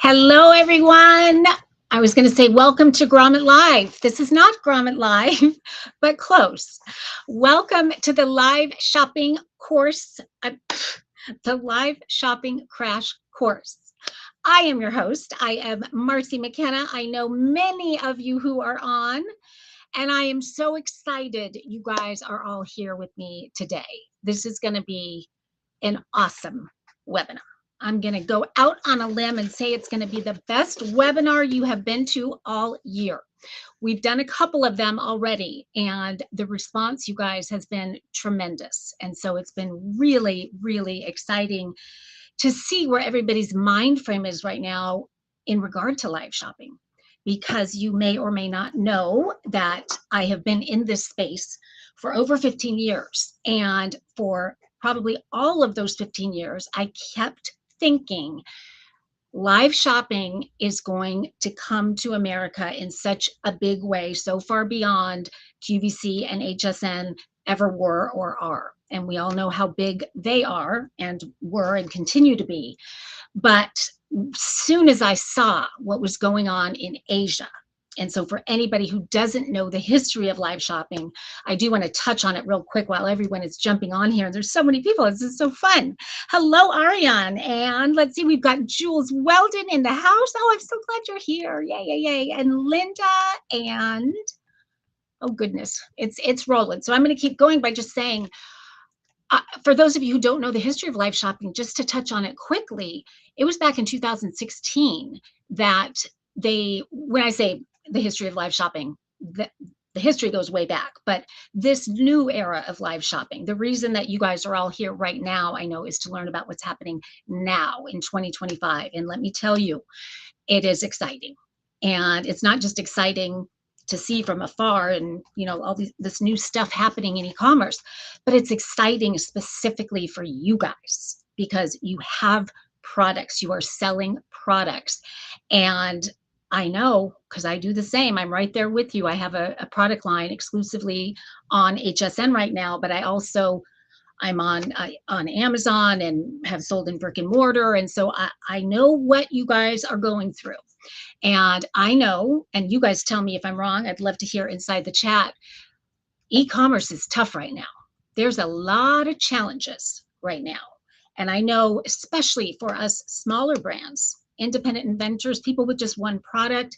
Hello, everyone. I was going to say welcome to Grommet Live. This is not Grommet Live, but close. Welcome to the live shopping course, the live shopping crash course. I am your host. I am Marcy McKenna. I know many of you who are on, and I am so excited you guys are all here with me today. This is going to be an awesome webinar. I'm going to go out on a limb and say it's going to be the best webinar you have been to all year. We've done a couple of them already, and the response, you guys, has been tremendous. And so it's been really, really exciting to see where everybody's mind frame is right now in regard to live shopping, because you may or may not know that I have been in this space for over 15 years. And for probably all of those 15 years, I kept thinking live shopping is going to come to America in such a big way, so far beyond QVC and HSN ever were or are. And we all know how big they are and were and continue to be. But soon as I saw what was going on in Asia, and so for anybody who doesn't know the history of live shopping, I do want to touch on it real quick while everyone is jumping on here. There's so many people. This is so fun. Hello, Ariane. And let's see, we've got Jules Weldon in the house. Oh, I'm so glad you're here. Yay, yay, yay. And Linda and, oh goodness, it's rolling. So I'm going to keep going by just saying, for those of you who don't know the history of live shopping, just to touch on it quickly, it was back in 2016 that when I say the history of live shopping, the history goes way back, but this new era of live shopping, the reason that you guys are all here right now, I know, is to learn about what's happening now in 2025. And let me tell you, it is exciting. And it's not just exciting to see from afar and, you know, all this new stuff happening in e-commerce, but it's exciting specifically for you guys because you have products, you are selling products. And I know, because I do the same, I'm right there with you. I have a product line exclusively on HSN right now, but I'm on Amazon and have sold in brick and mortar. And so I know what you guys are going through. And I know, and you guys tell me if I'm wrong, I'd love to hear inside the chat, e-commerce is tough right now. There's a lot of challenges right now. And I know, especially for us smaller brands, independent inventors, people with just one product,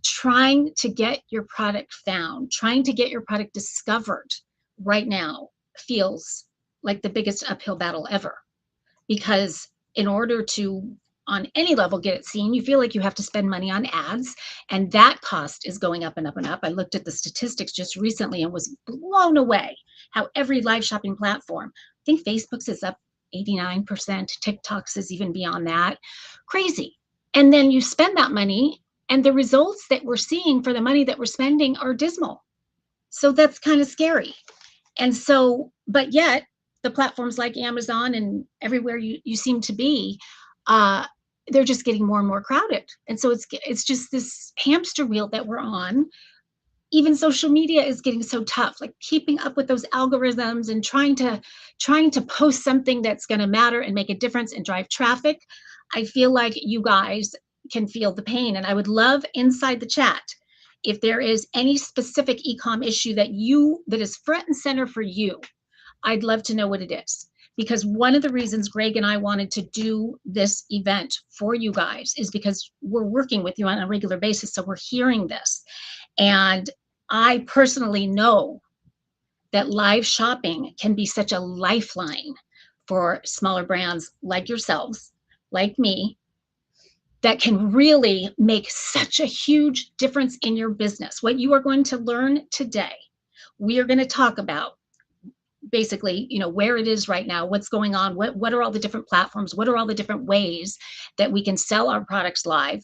trying to get your product found, trying to get your product discovered right now feels like the biggest uphill battle ever. Because in order to, on any level, get it seen, you feel like you have to spend money on ads, and that cost is going up and up and up. I looked at the statistics just recently and was blown away how every live shopping platform, I think Facebook's is up 89%, TikTok's is even beyond that. Crazy. And then you spend that money, and the results that we're seeing for the money that we're spending are dismal. So that's kind of scary. And so, but yet, the platforms like Amazon and everywhere you seem to be, they're just getting more and more crowded. And so it's just this hamster wheel that we're on. Even social media is getting so tough, like keeping up with those algorithms and trying to post something that's going to matter and make a difference and drive traffic. I feel like you guys can feel the pain. And I would love inside the chat, if there is any specific e-com issue that is front and center for you, I'd love to know what it is. Because one of the reasons Greg and I wanted to do this event for you guys is because we're working with you on a regular basis. So we're hearing this. And I personally know that live shopping can be such a lifeline for smaller brands like yourselves, like me, that can really make such a huge difference in your business. What you are going to learn today, we are going to talk about basically, you know, where it is right now, what's going on, what are all the different platforms, what are all the different ways that we can sell our products live.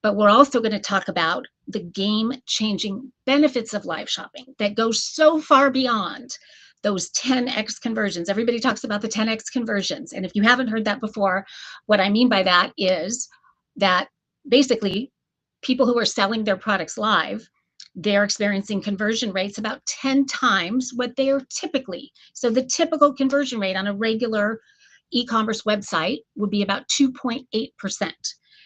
But we're also going to talk about the game-changing benefits of live shopping that go so far beyond those 10x conversions. Everybody talks about the 10x conversions. And if you haven't heard that before, what I mean by that is that basically people who are selling their products live, they're experiencing conversion rates about 10 times what they are typically. So the typical conversion rate on a regular e-commerce website would be about 2.8%.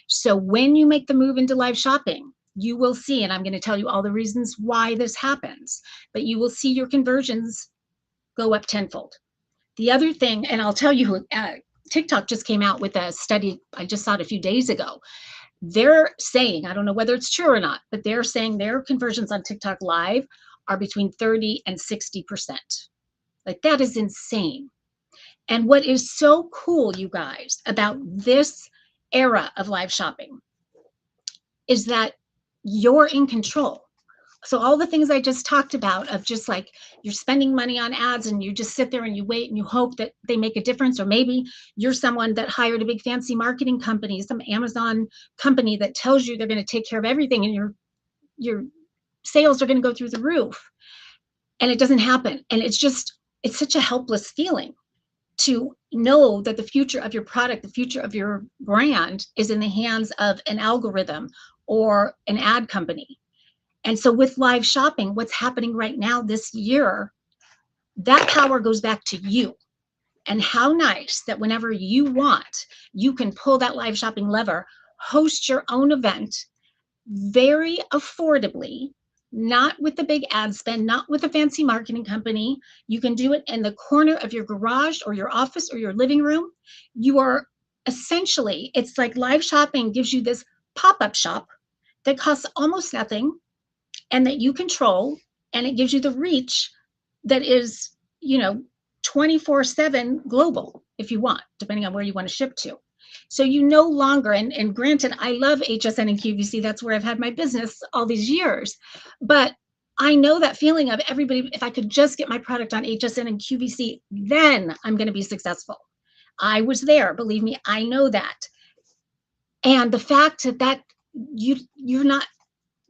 So when you make the move into live shopping, you will see, and I'm going to tell you all the reasons why this happens, but you will see your conversions go up tenfold. The other thing, and I'll tell you, TikTok just came out with a study. I just saw it a few days ago. They're saying, I don't know whether it's true or not, but they're saying their conversions on TikTok Live are between 30 and 60%. Like, that is insane. And what is so cool, you guys, about this era of live shopping is that you're in control. So all the things I just talked about, of just like you're spending money on ads and you just sit there and you wait and you hope that they make a difference, or maybe you're someone that hired a big fancy marketing company, some Amazon company that tells you they're going to take care of everything and your sales are going to go through the roof, and it doesn't happen. And it's such a helpless feeling to know that the future of your product, the future of your brand is in the hands of an algorithm or an ad company. And so with live shopping, what's happening right now this year, that power goes back to you. And how nice that whenever you want, you can pull that live shopping lever, host your own event very affordably, not with the big ad spend, not with a fancy marketing company. You can do it in the corner of your garage or your office or your living room. You are essentially, it's like live shopping gives you this pop-up shop that costs almost nothing and that you control, and it gives you the reach that is, 24/7 global if you want, depending on where you want to ship to. So you no longer, and granted, I love HSN and QVC. That's where I've had my business all these years. But I know that feeling of everybody, if I could just get my product on HSN and QVC, then I'm going to be successful. I was there, believe me, I know that. And the fact that you're not,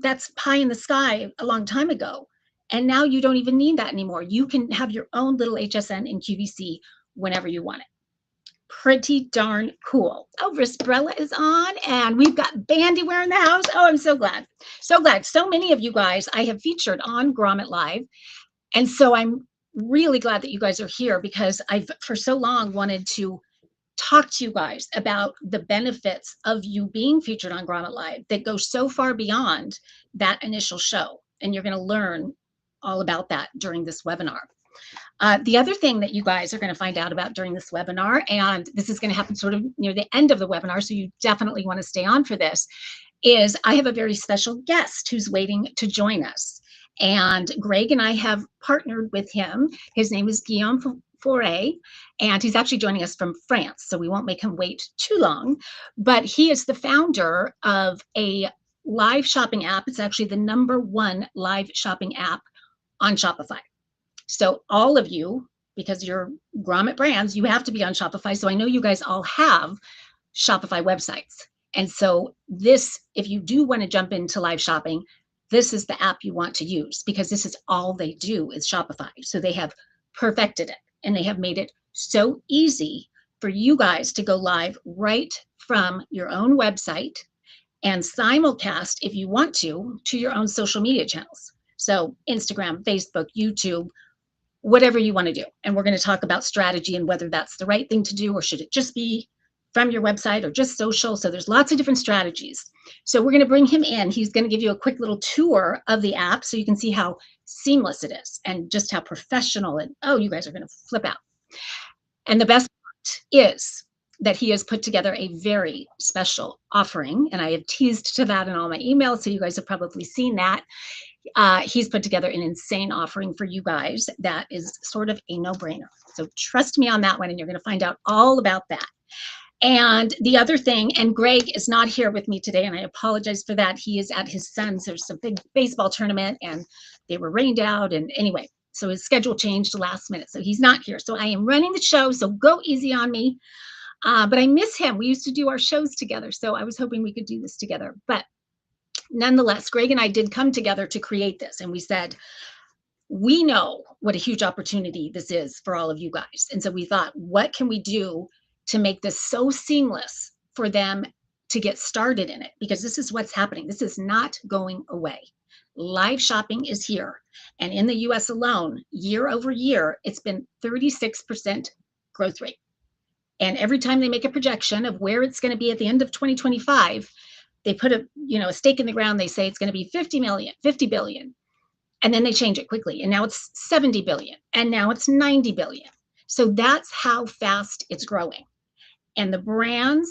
that's pie in the sky a long time ago. And now you don't even need that anymore. You can have your own little HSN and QVC whenever you want it. Pretty darn cool. Oh, Risbrella is on, and we've got Bandyware in the house. Oh, I'm so glad. So glad. So many of you guys I have featured on Grommet Live. And so I'm really glad that you guys are here, because I've for so long wanted to talk to you guys about the benefits of you being featured on Grommet Live that go so far beyond that initial show. And you're going to learn all about that during this webinar. The other thing that you guys are going to find out about during this webinar, and this is going to happen sort of near the end of the webinar, so you definitely want to stay on for this, is I have a very special guest who's waiting to join us. And Greg and I have partnered with him. His name is Guillaume Foray, and he's actually joining us from France, so we won't make him wait too long. But he is the founder of a live shopping app. It's actually the #1 live shopping app on Shopify. So all of you, because you're Grommet Brands, you have to be on Shopify. So I know you guys all have Shopify websites. And so this, if you do want to jump into live shopping, this is the app you want to use, because this is all they do is Shopify. So they have perfected it, and they have made it so easy for you guys to go live right from your own website and simulcast, if you want to your own social media channels. So Instagram, Facebook, YouTube, whatever you want to do. And we're going to talk about strategy and whether that's the right thing to do, or should it just be from your website or just social. So there's lots of different strategies. So we're going to bring him in. He's going to give you a quick little tour of the app so you can see how seamless it is and just how professional, and oh, you guys are going to flip out. And the best part is that he has put together a very special offering, and I have teased to that in all my emails, so you guys have probably seen that. He's put together an insane offering for you guys that is sort of a no-brainer. So trust me on that one, and you're going to find out all about that. And the other thing, and Greg is not here with me today, and I apologize for that. He is at his son's. There's a big baseball tournament, and they were rained out. And anyway, so his schedule changed last minute. So he's not here. So I am running the show, so go easy on me. But I miss him. We used to do our shows together, so I was hoping we could do this together. But nonetheless, Greg and I did come together to create this, and we said, we know what a huge opportunity this is for all of you guys. And so we thought, what can we do to make this so seamless for them to get started in it? Because this is what's happening. This is not going away. Live shopping is here. And in the US alone, year over year, it's been 36% growth rate. And every time they make a projection of where it's going to be at the end of 2025, they put a stake in the ground. They say it's going to be 50 million, 50 billion. And then they change it quickly. And now it's 70 billion. And now it's 90 billion. So that's how fast it's growing. And the brands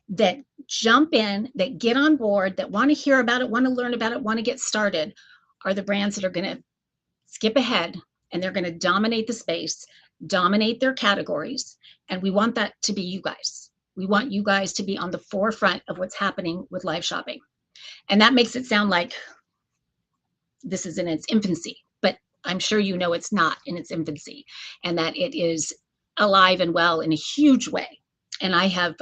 that jump in, that get on board, that want to hear about it, want to learn about it, want to get started, are the brands that are going to skip ahead, and they're going to dominate the space, dominate their categories. And we want that to be you guys. We want you guys to be on the forefront of what's happening with live shopping. And that makes it sound like this is in its infancy, but I'm sure you know it's not in its infancy, and that it is alive and well in a huge way. And I have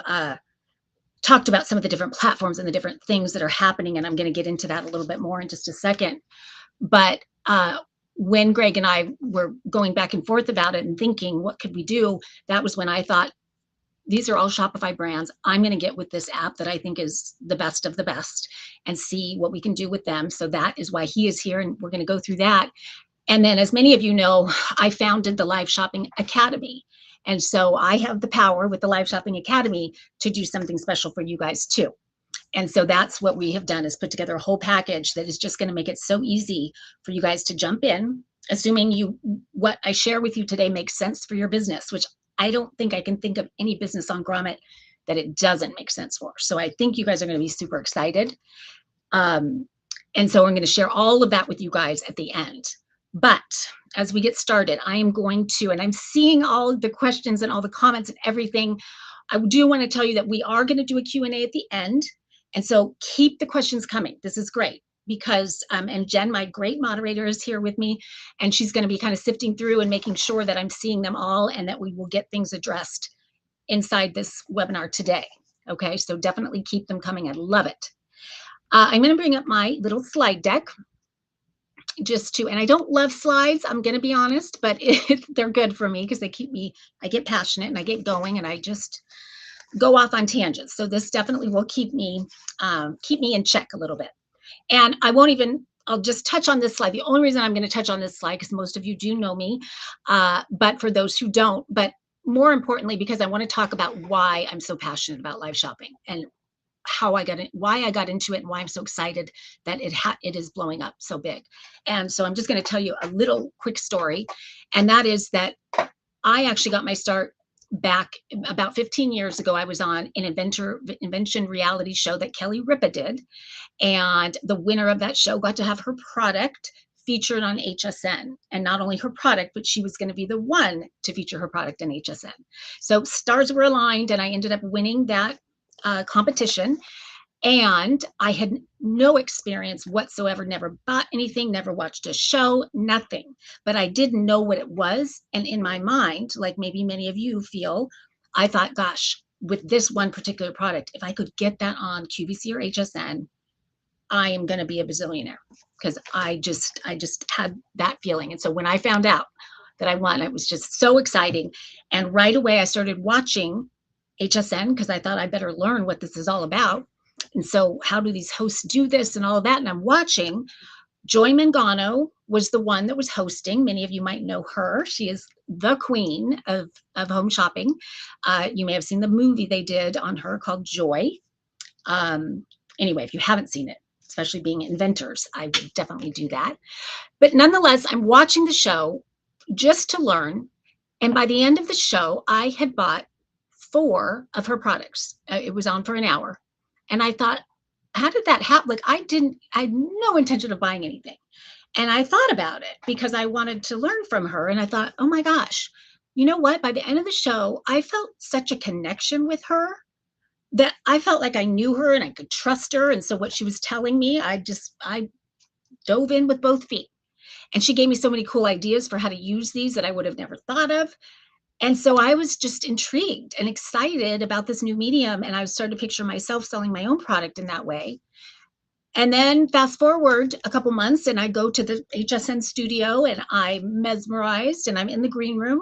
talked about some of the different platforms and the different things that are happening, and I'm going to get into that a little bit more in just a second. But when Greg and I were going back and forth about it and thinking, what could we do? That was when I thought, these are all Shopify brands. I'm going to get with this app that I think is the best of the best and see what we can do with them. So that is why he is here, and we're going to go through that. And then, as many of you know, I founded the Live Shopping Academy. And so I have the power with the Live Shopping Academy to do something special for you guys too. And so that's what we have done, is put together a whole package that is just going to make it so easy for you guys to jump in, assuming what I share with you today makes sense for your business, which I don't think I can think of any business on Grommet that it doesn't make sense for. So I think you guys are going to be super excited. And so I'm going to share all of that with you guys at the end. But as we get started, I am going to, and I'm seeing all of the questions and all the comments and everything. I do want to tell you that we are going to do a Q&A at the end. And so keep the questions coming. This is great because, and Jen, my great moderator, is here with me, and she's going to be kind of sifting through and making sure that I'm seeing them all and that we will get things addressed inside this webinar today. Okay, so definitely keep them coming. I love it. I'm going to bring up my little slide deck and I don't love slides, I'm going to be honest, but they're good for me because they keep me, I get passionate and I get going and I just go off on tangents. So this definitely will keep me in check a little bit. And I'll just touch on this slide. The only reason I'm going to touch on this slide, because most of you do know me, but for those who don't, but more importantly, because I want to talk about why I'm so passionate about live shopping and why I got into it, and why I'm so excited that it is blowing up so big. And so I'm just going to tell you a little quick story, and that is that I actually got my start back about 15 years ago. I was on an invention reality show that Kelly Ripa did, and the winner of that show got to have her product featured on HSN, and not only her product, but she was going to be the one to feature her product in HSN. So stars were aligned, and I ended up winning that competition. And I had no experience whatsoever, never bought anything, never watched a show, nothing. But I didn't know what it was. And in my mind, like maybe many of you feel, I thought, gosh, with this one particular product, if I could get that on QVC or HSN, I am going to be a bazillionaire, because I just had that feeling. And so when I found out that I won, it was just so exciting. And right away I started watching HSN because I thought I better learn what this is all about. And so how do these hosts do this and all of that? And I'm watching. Joy Mangano was the one that was hosting. Many of you might know her. She is the queen of home shopping. You may have seen the movie they did on her called Joy. Anyway, if you haven't seen it, especially being inventors, I would definitely do that. But nonetheless, I'm watching the show just to learn. And by the end of the show, I had bought 4 of her products. It was on for an hour. And I thought, how did that happen? Like I had no intention of buying anything. And I thought about it because I wanted to learn from her. And I thought, oh my gosh, you know what? By the end of the show, I felt such a connection with her that I felt like I knew her and I could trust her. And so what she was telling me, I dove in with both feet. And she gave me so many cool ideas for how to use these that I would have never thought of. And so I was just intrigued and excited about this new medium. And I started to picture myself selling my own product in that way. And then fast forward a couple months and I go to the HSN studio and I'm mesmerized and I'm in the green room.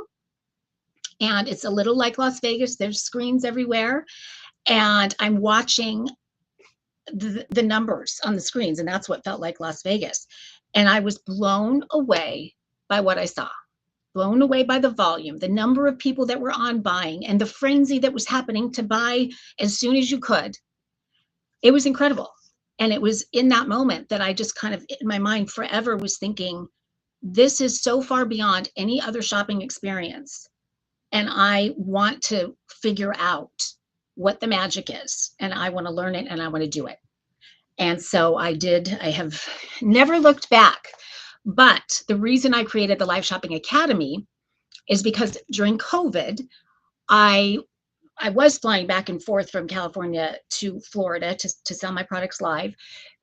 And it's a little like Las Vegas. There's screens everywhere. And I'm watching the numbers on the screens. And that's what felt like Las Vegas. And I was blown away by what I saw. blown away by the volume, the number of people that were on buying, and the frenzy that was happening to buy as soon as you could. It was incredible. And it was in that moment that I just kind of, in my mind forever, was thinking, this is so far beyond any other shopping experience. And I want to figure out what the magic is. And I want to learn it and I want to do it. And so I did. I have never looked back. But the reason I created the Live Shopping Academy is because during COVID, I was flying back and forth from California to Florida to sell my products live.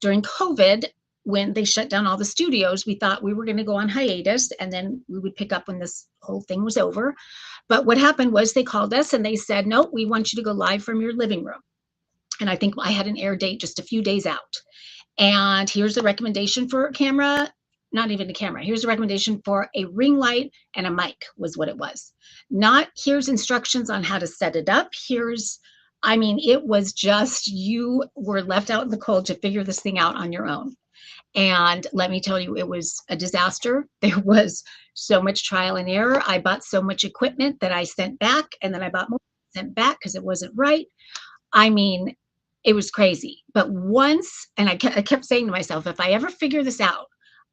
During COVID, when they shut down all the studios, we thought we were going to go on hiatus and then we would pick up when this whole thing was over. But what happened was they called us and they said, no, we want you to go live from your living room. And I think I had an air date just a few days out. And here's the recommendation for a camera, not even a camera. Here's a recommendation for a ring light and a mic was what it was. Not here's instructions on how to set it up. It was just, you were left out in the cold to figure this thing out on your own. And let me tell you, it was a disaster. There was so much trial and error. I bought so much equipment that I sent back, and then I bought more, sent back because it wasn't right. It was crazy. But once, and I kept saying to myself, if I ever figure this out,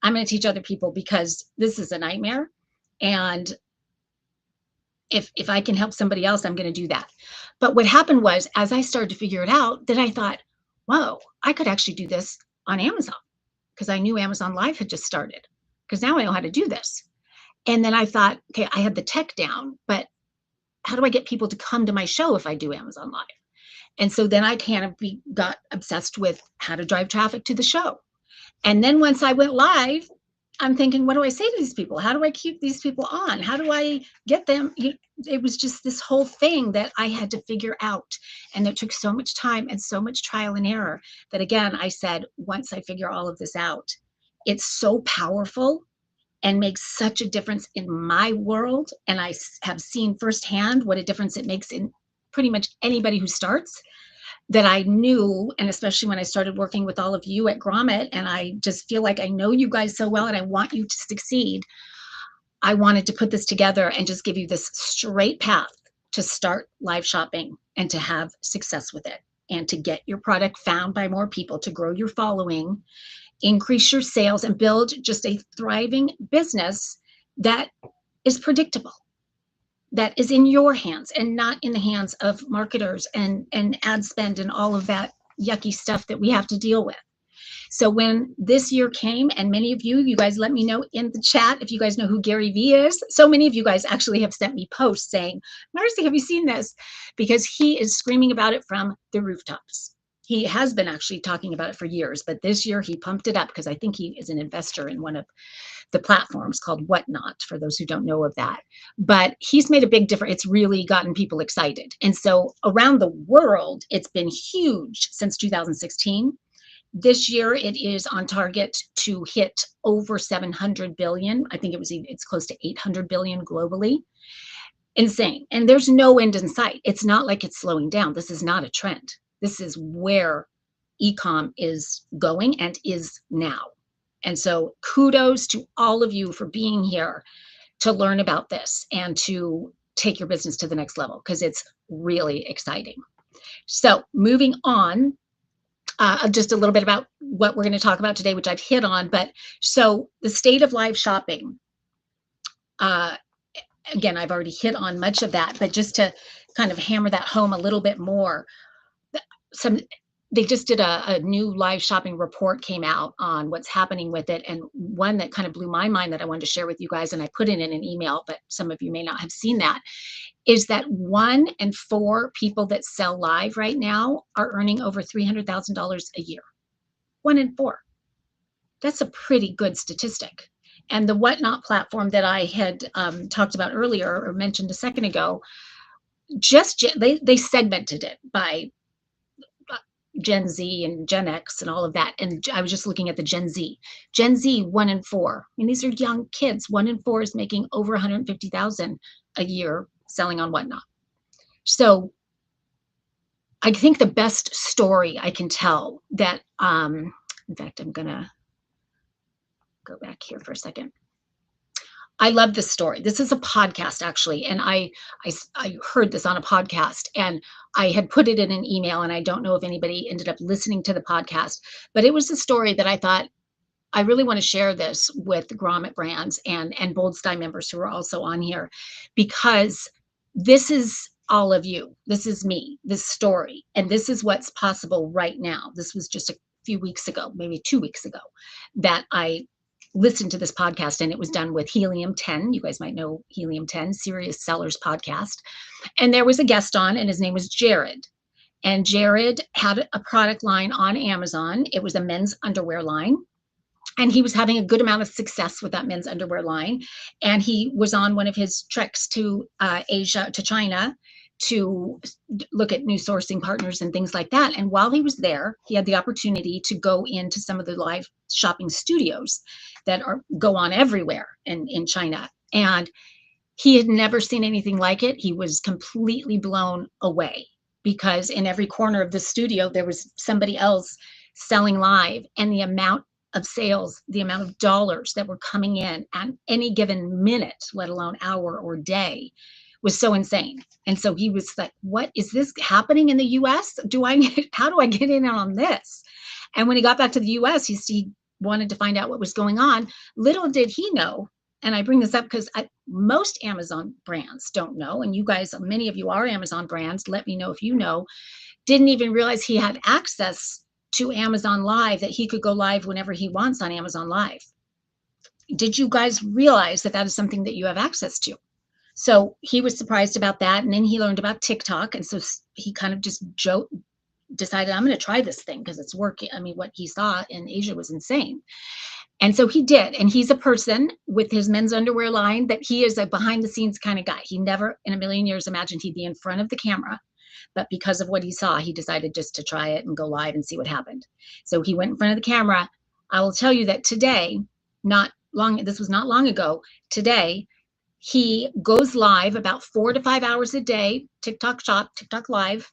I'm going to teach other people because this is a nightmare. And if I can help somebody else, I'm going to do that. But what happened was, as I started to figure it out, then I thought, whoa, I could actually do this on Amazon because I knew Amazon Live had just started because now I know how to do this. And then I thought, okay, I had the tech down, but how do I get people to come to my show if I do Amazon Live? And so then I got obsessed with how to drive traffic to the show. And then once I went live, I'm thinking, what do I say to these people? How do I keep these people on? How do I get them? It was just this whole thing that I had to figure out. And it took so much time and so much trial and error that, again, I said, once I figure all of this out, it's so powerful and makes such a difference in my world. And I have seen firsthand what a difference it makes in pretty much anybody who starts, that I knew, and especially when I started working with all of you at Grommet, and I just feel like I know you guys so well and I want you to succeed. I wanted to put this together and just give you this straight path to start live shopping and to have success with it and to get your product found by more people, to grow your following, increase your sales, and build just a thriving business that is predictable, that is in your hands and not in the hands of marketers and ad spend and all of that yucky stuff that we have to deal with. So when this year came, and many of you guys let me know in the chat if you guys know who Gary Vee is. So many of you guys actually have sent me posts saying, Marcy, have you seen this? Because he is screaming about it from the rooftops. He has been actually talking about it for years, but this year he pumped it up because I think he is an investor in one of the platforms called Whatnot, for those who don't know of that. But he's made a big difference. It's really gotten people excited. And so around the world, it's been huge since 2016. This year, it is on target to hit over 700 billion. I think it's close to 800 billion globally. Insane. And there's no end in sight. It's not like it's slowing down. This is not a trend. This is where e-com is going and is now. And so kudos to all of you for being here to learn about this and to take your business to the next level, because it's really exciting. So moving on, just a little bit about what we're going to talk about today, which I've hit on. But so the state of live shopping, again, I've already hit on much of that, but just to kind of hammer that home a little bit more, they just did a new live shopping report came out on what's happening with it. And one that kind of blew my mind that I wanted to share with you guys, and I put it in an email, but some of you may not have seen that, is that 1 in 4 people that sell live right now are earning over $300,000 a year. 1 in 4. That's a pretty good statistic. And the Whatnot platform that I had talked about earlier or mentioned a second ago, they segmented it by Gen Z and Gen X and all of that. And I was just looking at the Gen Z. Gen Z, 1 in 4. I mean, these are young kids. 1 in 4 is making over $150,000 a year selling on Whatnot. So I think the best story I can tell that, in fact, I'm gonna go back here for a second. I love this story. This is a podcast actually, and I heard this on a podcast, and I had put it in an email, and I don't know if anybody ended up listening to the podcast, but it was a story that I thought I really want to share this with Grommet Brands and Bold Sky members who are also on here, because this is all of you. This is me, this story, and this is what's possible right now. This was just a few weeks ago, maybe 2 weeks ago, that I listened to this podcast, and it was done with Helium 10. You guys might know Helium 10, Serious Sellers podcast. And there was a guest on, and his name was Jared. And Jared had a product line on Amazon. It was a men's underwear line. And he was having a good amount of success with that men's underwear line. And he was on one of his treks to Asia, to China, to look at new sourcing partners and things like that. And while he was there, he had the opportunity to go into some of the live shopping studios that go on everywhere in China. And he had never seen anything like it. He was completely blown away, because in every corner of the studio, there was somebody else selling live, and the amount of sales, the amount of dollars that were coming in at any given minute, let alone hour or day, was so insane. And so he was like, what is this happening in the US? How do I get in on this? And when he got back to the US, he wanted to find out what was going on. Little did he know, and I bring this up because most Amazon brands don't know, and you guys, many of you are Amazon brands, let me know if you know, didn't even realize he had access to Amazon Live, that he could go live whenever he wants on Amazon Live. Did you guys realize that that is something that you have access to? So he was surprised about that. And then he learned about TikTok. And so he kind of just decided, I'm going to try this thing because it's working. I mean, what he saw in Asia was insane. And so he did. And he's a person with his men's underwear line that he is a behind the scenes kind of guy. He never in a million years imagined he'd be in front of the camera. But because of what he saw, he decided just to try it and go live and see what happened. So he went in front of the camera. I will tell you that today, this was not long ago, today, he goes live about 4 to 5 hours a day, TikTok Shop, TikTok Live,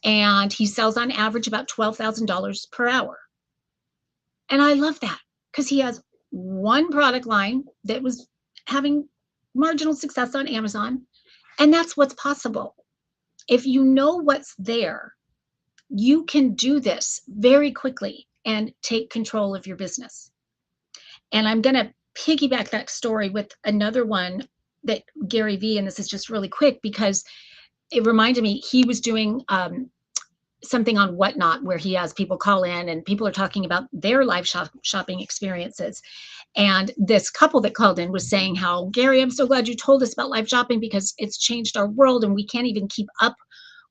and he sells on average about $12,000 per hour. And I love that, because he has one product line that was having marginal success on Amazon, and that's what's possible. If you know what's there, you can do this very quickly and take control of your business. And I'm going to piggyback that story with another one that Gary Vee, and this is just really quick because it reminded me, he was doing something on Whatnot where he has people call in and people are talking about their live shopping experiences. And this couple that called in was saying how, Gary, I'm so glad you told us about live shopping because it's changed our world and we can't even keep up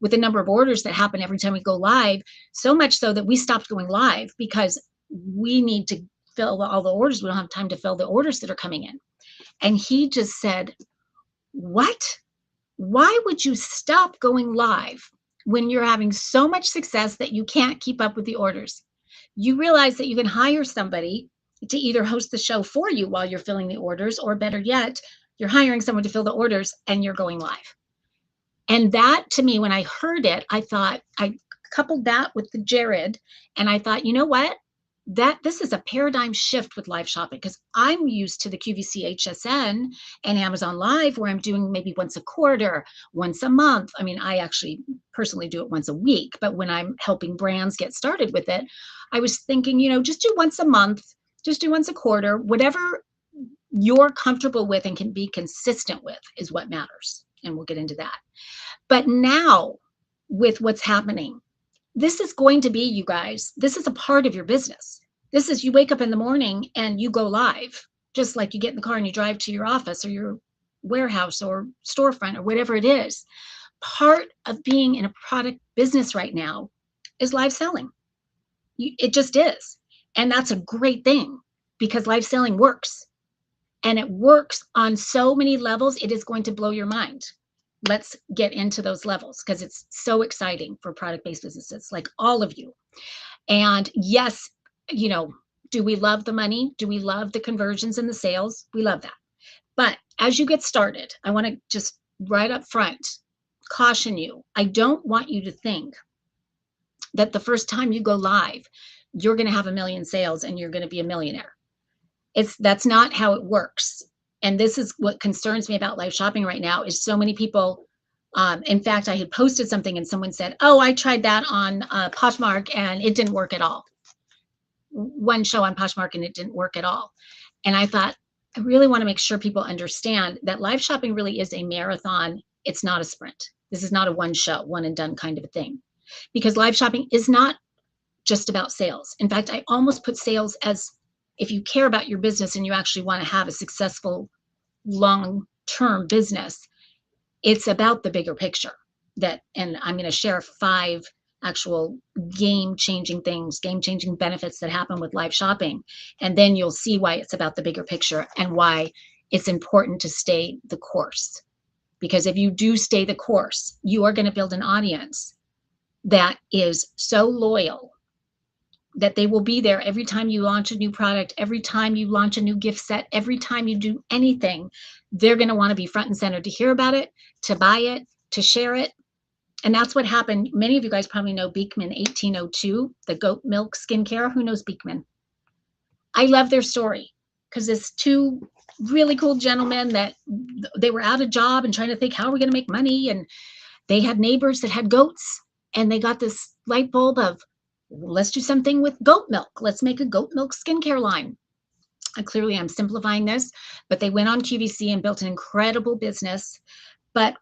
with the number of orders that happen every time we go live. So much so that we stopped going live because we need to fill all the orders. We don't have time to fill the orders that are coming in. And he just said, what? Why would you stop going live when you're having so much success that you can't keep up with the orders? You realize that you can hire somebody to either host the show for you while you're filling the orders, or better yet, you're hiring someone to fill the orders and you're going live. And that, to me, when I heard it, I thought, I coupled that with the Jared, and I thought, you know what? This is a paradigm shift with live shopping, because I'm used to the QVC HSN and Amazon Live where I'm doing maybe once a quarter, once a month. I mean, I actually personally do it once a week, but when I'm helping brands get started with it, I was thinking, just do once a month, just do once a quarter, whatever you're comfortable with and can be consistent with is what matters. And we'll get into that. But now with what's happening, this is going to be, you guys, this is a part of your business. This is, you wake up in the morning and you go live, just like you get in the car and you drive to your office or your warehouse or storefront or whatever it is. Part of being in a product business right now is live selling. It just is. And that's a great thing because live selling works. And it works on so many levels, it is going to blow your mind. Let's get into those levels because it's so exciting for product-based businesses like all of you. And yes, do we love the money? Do we love the conversions and the sales? We love that. But as you get started, I want to just right up front caution you. I don't want you to think that the first time you go live, you're going to have 1 million sales and you're going to be a millionaire. That's not how it works. And this is what concerns me about live shopping right now is so many people. In fact, I had posted something and someone said, oh, I tried that on Poshmark and it didn't work at all. One show on Poshmark and it didn't work at all. And I thought, I really want to make sure people understand that live shopping really is a marathon. It's not a sprint. This is not a one show, one and done kind of a thing. Because live shopping is not just about sales. In fact, I almost put sales as, if you care about your business and you actually want to have a successful long-term business, it's about the bigger picture. And I'm going to share 5 actual game-changing things, game-changing benefits that happen with live shopping. And then you'll see why it's about the bigger picture and why it's important to stay the course. Because if you do stay the course, you are going to build an audience that is so loyal that they will be there every time you launch a new product, every time you launch a new gift set, every time you do anything. They're going to want to be front and center to hear about it, to buy it, to share it. And that's what happened. Many of you guys probably know Beekman 1802, the goat milk skincare. Who knows Beekman? I love their story because it's 2 really cool gentlemen that they were out of job and trying to think, how are we going to make money? And they had neighbors that had goats and they got this light bulb of, let's do something with goat milk. Let's make a goat milk skincare line. And clearly I'm simplifying this, but they went on QVC and built an incredible business. But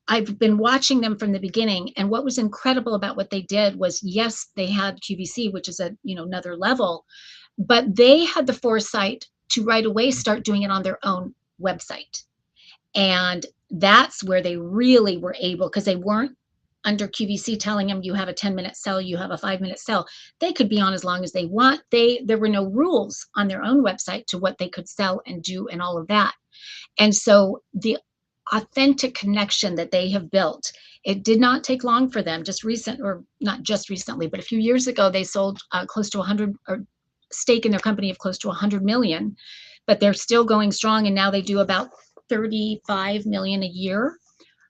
I've been watching them from the beginning. And what was incredible about what they did was, yes, they had QVC, which is another level, but they had the foresight to right away start doing it on their own website. And that's where they really were able, because they weren't under QVC telling them you have a 10-minute sell, you have a 5-minute sell. They could be on as long as they want. There were no rules on their own website to what they could sell and do and all of that. And so the authentic connection that they have built, it did not take long for them. Not just recently, but a few years ago, they sold close to 100 or stake in their company of close to 100 million, but they're still going strong. And now they do about 35 million a year,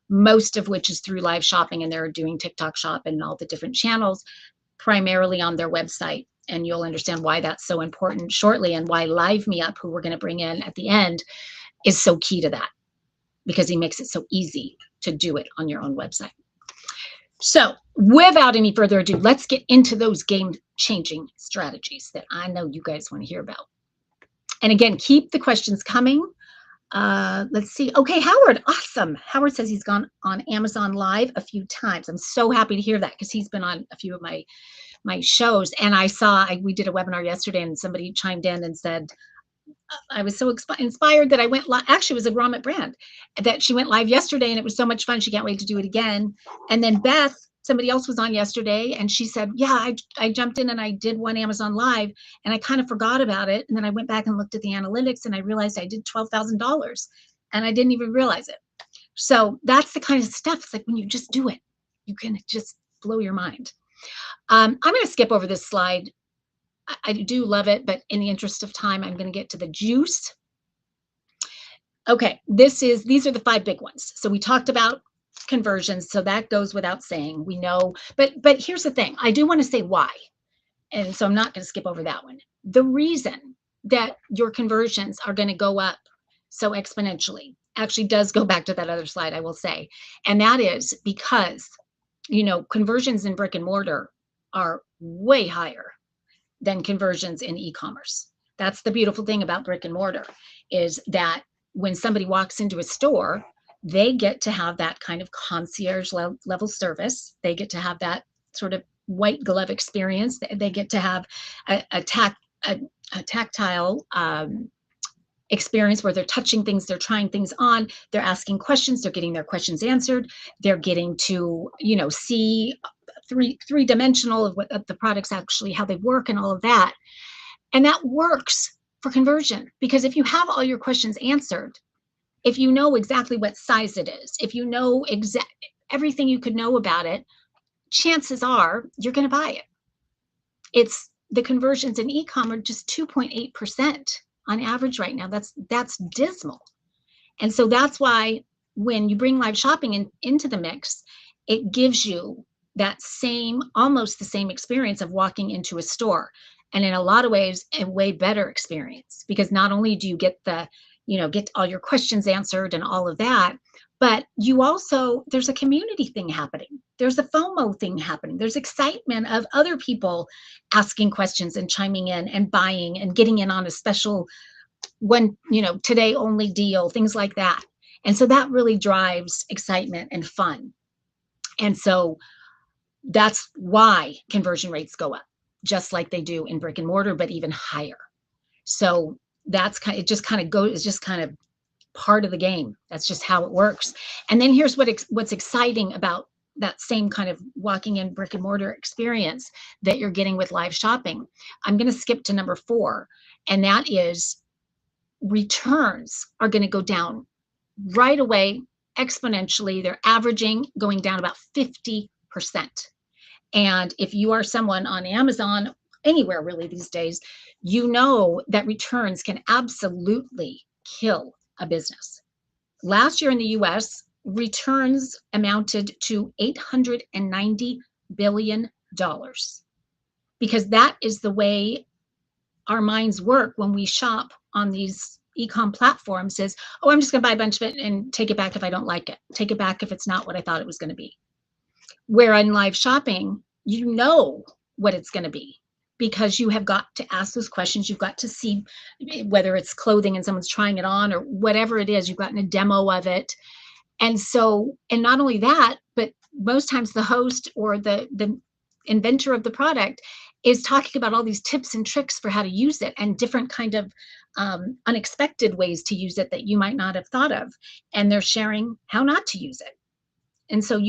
most of which is through live shopping, and they're doing TikTok shop and all the different channels, primarily on their website. And you'll understand why that's so important shortly, and why Live Me Up, who we're going to bring in at the end, is so key to that, because he makes it so easy to do it on your own website. So without any further ado, let's get into those game-changing strategies that I know you guys want to hear about. And again, keep the questions coming. Let's see. Okay, Howard, awesome. Howard says he's gone on Amazon Live a few times. I'm so happy to hear that, because he's been on a few of my shows. And we did a webinar yesterday, and somebody chimed in and said, I was so inspired that I went live. Actually, it was a Grommet brand that she went live yesterday, and it was so much fun. She can't wait to do it again. And then Beth, somebody else was on yesterday, and she said, yeah, I jumped in and I did one Amazon Live, and I kind of forgot about it. And then I went back and looked at the analytics, and I realized I did $12,000 and I didn't even realize it. So that's the kind of stuff. It's like when you just do it, you can just blow your mind. I'm going to skip over this slide. I do love it, but in the interest of time, I'm going to get to the juice. Okay, these are the 5 big ones. So we talked about conversions, so that goes without saying. We know, but here's the thing. I do want to say why, and so I'm not going to skip over that one. The reason that your conversions are going to go up so exponentially actually does go back to that other slide, I will say, and that is because conversions in brick and mortar are way higher than conversions in e-commerce. That's the beautiful thing about brick and mortar, is that when somebody walks into a store, they get to have that kind of concierge level service. They get to have that sort of white glove experience. They get to have a tactile experience where they're touching things, they're trying things on, they're asking questions, they're getting their questions answered, they're getting to see three-dimensional of what the products actually, how they work and all of that. And that works for conversion, because if you have all your questions answered, if you know exactly what size it is, if you know everything you could know about it, chances are you're going to buy it. It's the conversions in e-commerce just 2.8% on average right now. That's dismal. And so that's why when you bring live shopping into the mix, it gives you that almost the same experience of walking into a store. And in a lot of ways, a way better experience, because not only do you get the get all your questions answered and all of that. But you also, there's a community thing happening. There's a FOMO thing happening. There's excitement of other people asking questions and chiming in and buying and getting in on a special one, today only deal, things like that. And so that really drives excitement and fun. And so that's why conversion rates go up, just like they do in brick and mortar, but even higher. So that's kind of, it just kind of goes, it's just kind of part of the game. That's just how it works. And then here's what's exciting about that same kind of walking in brick and mortar experience that you're getting with live shopping. I'm going to skip to number 4, and that is returns are going to go down right away exponentially. They're averaging going down about 50%. And if you are someone on Amazon, anywhere really these days, you know that returns can absolutely kill a business. Last year in the US, returns amounted to $890 billion, because that is the way our minds work when we shop on these e-com platforms. Is, oh, I'm just going to buy a bunch of it and take it back if I don't like it. Take it back if it's not what I thought it was going to be. Where in live shopping, you know what it's going to be, because you have got to ask those questions. You've got to see whether it's clothing and someone's trying it on or whatever it is. You've gotten a demo of it. And so, and not only that, but most times the host or the inventor of the product is talking about all these tips and tricks for how to use it and different kind of unexpected ways to use it that you might not have thought of. And they're sharing how not to use it. And so,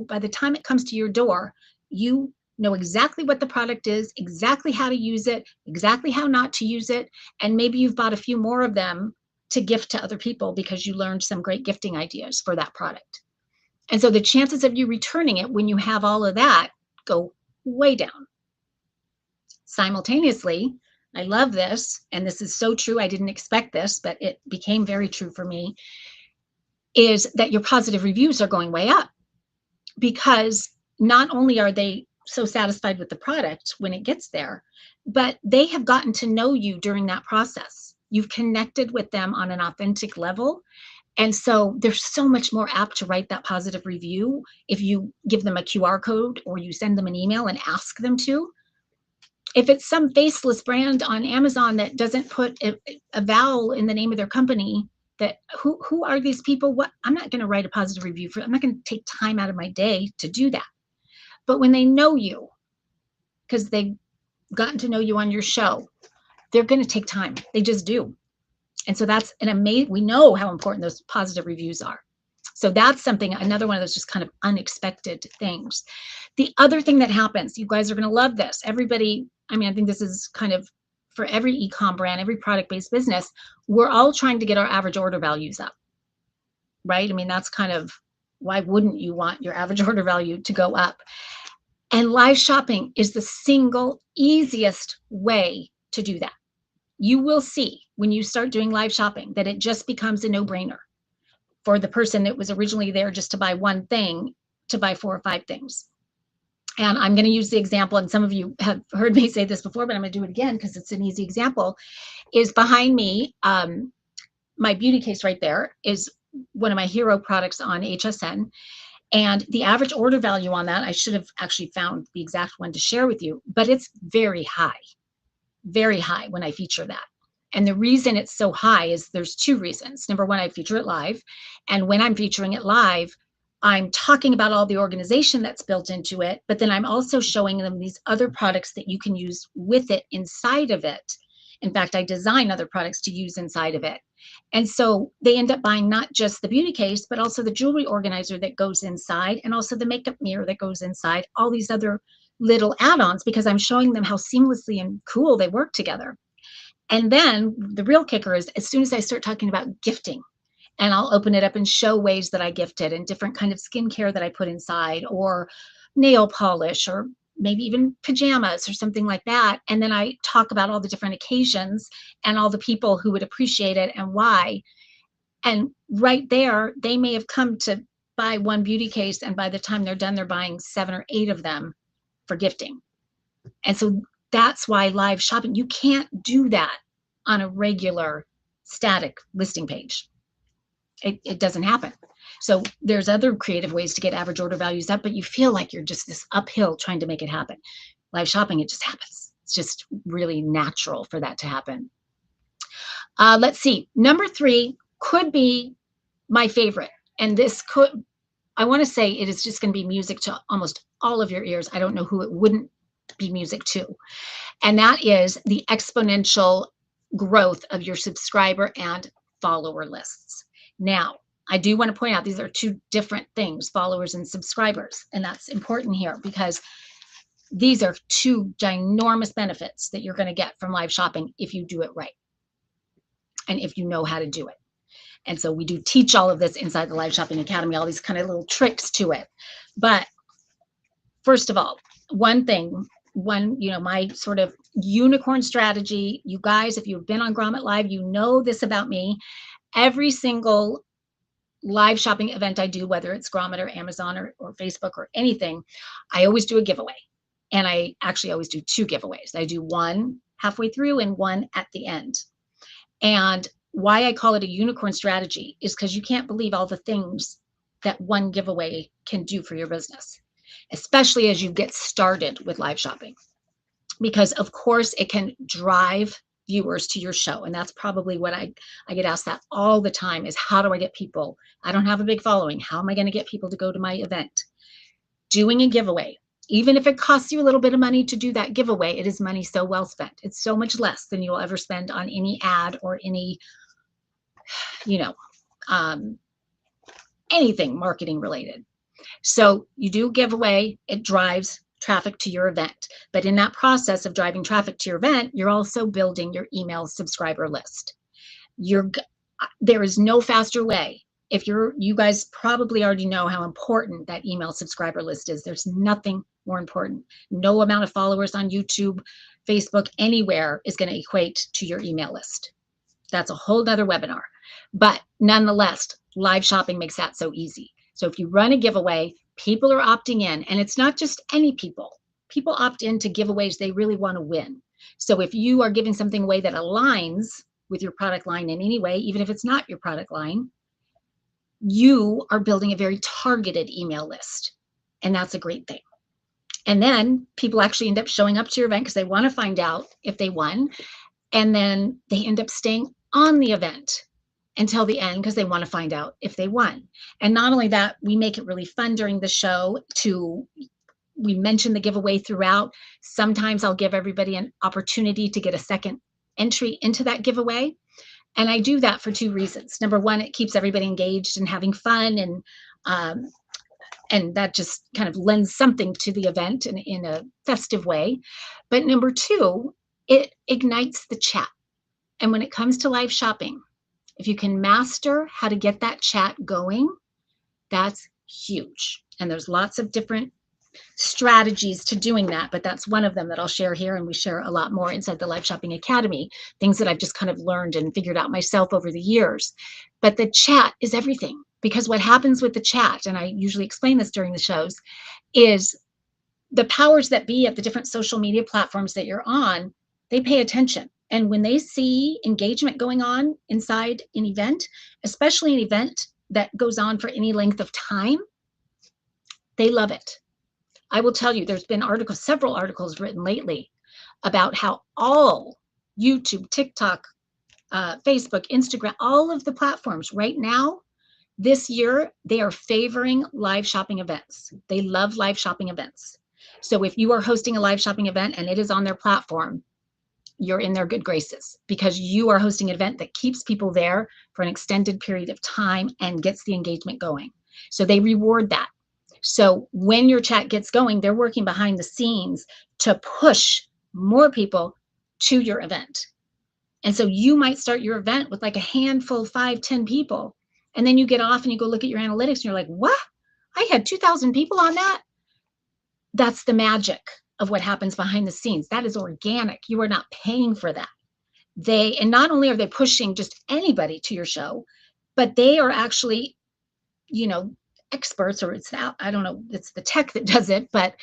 by the time it comes to your door, you know exactly what the product is, exactly how to use it, exactly how not to use it. And maybe you've bought a few more of them to gift to other people because you learned some great gifting ideas for that product. And so the chances of you returning it when you have all of that go way down. Simultaneously, I love this, and this is so true. I didn't expect this, but it became very true for me, is that your positive reviews are going way up, because not only are they so satisfied with the product when it gets there, but they have gotten to know you during that process. You've connected with them on an authentic level. And so they're so much more apt to write that positive review if you give them a QR code or you send them an email and ask them to. If it's some faceless brand on Amazon that doesn't put a vowel in the name of their company, that who are these people? What, I'm not going to write a positive review for. I'm not going to take time out of my day to do that. But when they know you, because they've gotten to know you on your show, they're going to take time. They just do. And so that's an amazing, we know how important those positive reviews are. So that's something, another one of those just kind of unexpected things. The other thing that happens, you guys are going to love this. Everybody, I mean, I think this is kind of for every e-com brand, every product-based business, we're all trying to get our average order values up, right? I mean, that's kind of, why wouldn't you want your average order value to go up? And live shopping is the single easiest way to do that. You will see when you start doing live shopping that it just becomes a no-brainer for the person that was originally there just to buy one thing to buy 4 or 5 things. And I'm going to use the example, and some of you have heard me say this before, but I'm going to do it again because it's an easy example, is behind me, my beauty case right there is one of my hero products on HSN. And the average order value on that, I should have actually found the exact one to share with you, but it's very high when I feature that. And the reason it's so high is there's 2 reasons. Number one, I feature it live. And when I'm featuring it live, I'm talking about all the organization that's built into it, but then I'm also showing them these other products that you can use with it inside of it. In fact, I design other products to use inside of it. And so they end up buying not just the beauty case, but also the jewelry organizer that goes inside, and also the makeup mirror that goes inside, all these other little add-ons, because I'm showing them how seamlessly and cool they work together. And then the real kicker is, as soon as I start talking about gifting, and I'll open it up and show ways that I gifted and different kind of skincare that I put inside, or nail polish, or maybe even pajamas or something like that. And then I talk about all the different occasions and all the people who would appreciate it and why. And right there, they may have come to buy one beauty case, and by the time they're done, they're buying 7 or 8 of them for gifting. And so that's why live shopping, you can't do that on a regular static listing page. It doesn't happen. So there's other creative ways to get average order values up, but you feel like you're just this uphill trying to make it happen. Live shopping, it just happens. It's just really natural for that to happen. Let's see. Number 3 could be my favorite. And this could, I want to say it is just going to be music to almost all of your ears. I don't know who it wouldn't be music to. And that is the exponential growth of your subscriber and follower lists. Now, I do want to point out these are 2 different things, followers and subscribers. And that's important here because these are 2 ginormous benefits that you're going to get from live shopping if you do it right and if you know how to do it. And so we do teach all of this inside the Live Shopping Academy, all these kind of little tricks to it. But first of all, my sort of unicorn strategy, you guys, if you've been on Grommet Live, you know this about me. Every single live shopping event I do, whether it's Grommet or Amazon or Facebook or anything, I always do a giveaway. And I actually always do 2 giveaways. I do one halfway through and one at the end. And why I call it a unicorn strategy is because you can't believe all the things that one giveaway can do for your business, especially as you get started with live shopping. Because of course it can drive viewers to your show. And that's probably what I get asked that all the time is, how do I get people? I don't have a big following. How am I going to get people to go to my event? Doing a giveaway, even if it costs you a little bit of money to do that giveaway, it is money so well spent. It's so much less than you'll ever spend on any ad or any, anything marketing related. So you do giveaway, it drives traffic to your event. But in that process of driving traffic to your event, you're also building your email subscriber list. There is no faster way. You guys probably already know how important that email subscriber list is. There's nothing more important. No amount of followers on YouTube, Facebook, anywhere is going to equate to your email list. That's a whole nother webinar. But nonetheless, live shopping makes that so easy. So if you run a giveaway, people are opting in, and it's not just any people. People opt into giveaways they really want to win. So if you are giving something away that aligns with your product line in any way, even if it's not your product line, you are building a very targeted email list. And that's a great thing. And then people actually end up showing up to your event because they want to find out if they won. And then they end up staying on the event until the end because they want to find out if they won. And not only that, we make it really fun during the show we mention the giveaway throughout. Sometimes I'll give everybody an opportunity to get a second entry into that giveaway. And I do that for 2 reasons. Number 1, it keeps everybody engaged and having fun, and that just kind of lends something to the event in a festive way. But number 2, it ignites the chat. And when it comes to live shopping, if you can master how to get that chat going, that's huge. And there's lots of different strategies to doing that, but that's one of them that I'll share here, and we share a lot more inside the Live Shopping Academy, things that I've just kind of learned and figured out myself over the years. But the chat is everything, because what happens with the chat, and I usually explain this during the shows, is the powers that be at the different social media platforms that you're on, they pay attention. And when they see engagement going on inside an event, especially an event that goes on for any length of time, they love it. I will tell you, there's been several articles written lately about how all YouTube, TikTok, Facebook, Instagram, all of the platforms right now, this year, they are favoring live shopping events. They love live shopping events. So if you are hosting a live shopping event and it is on their platform, you're in their good graces, because you are hosting an event that keeps people there for an extended period of time and gets the engagement going. So they reward that. So when your chat gets going, they're working behind the scenes to push more people to your event. And so you might start your event with like a handful, 5, 10 people. And then you get off and you go look at your analytics and you're like, what? I had 2,000 people on that? That's the magic of what happens behind the scenes. That is organic. You are not paying for that. And not only are they pushing just anybody to your show, but they are actually, experts, or I don't know, it's the tech that does it, but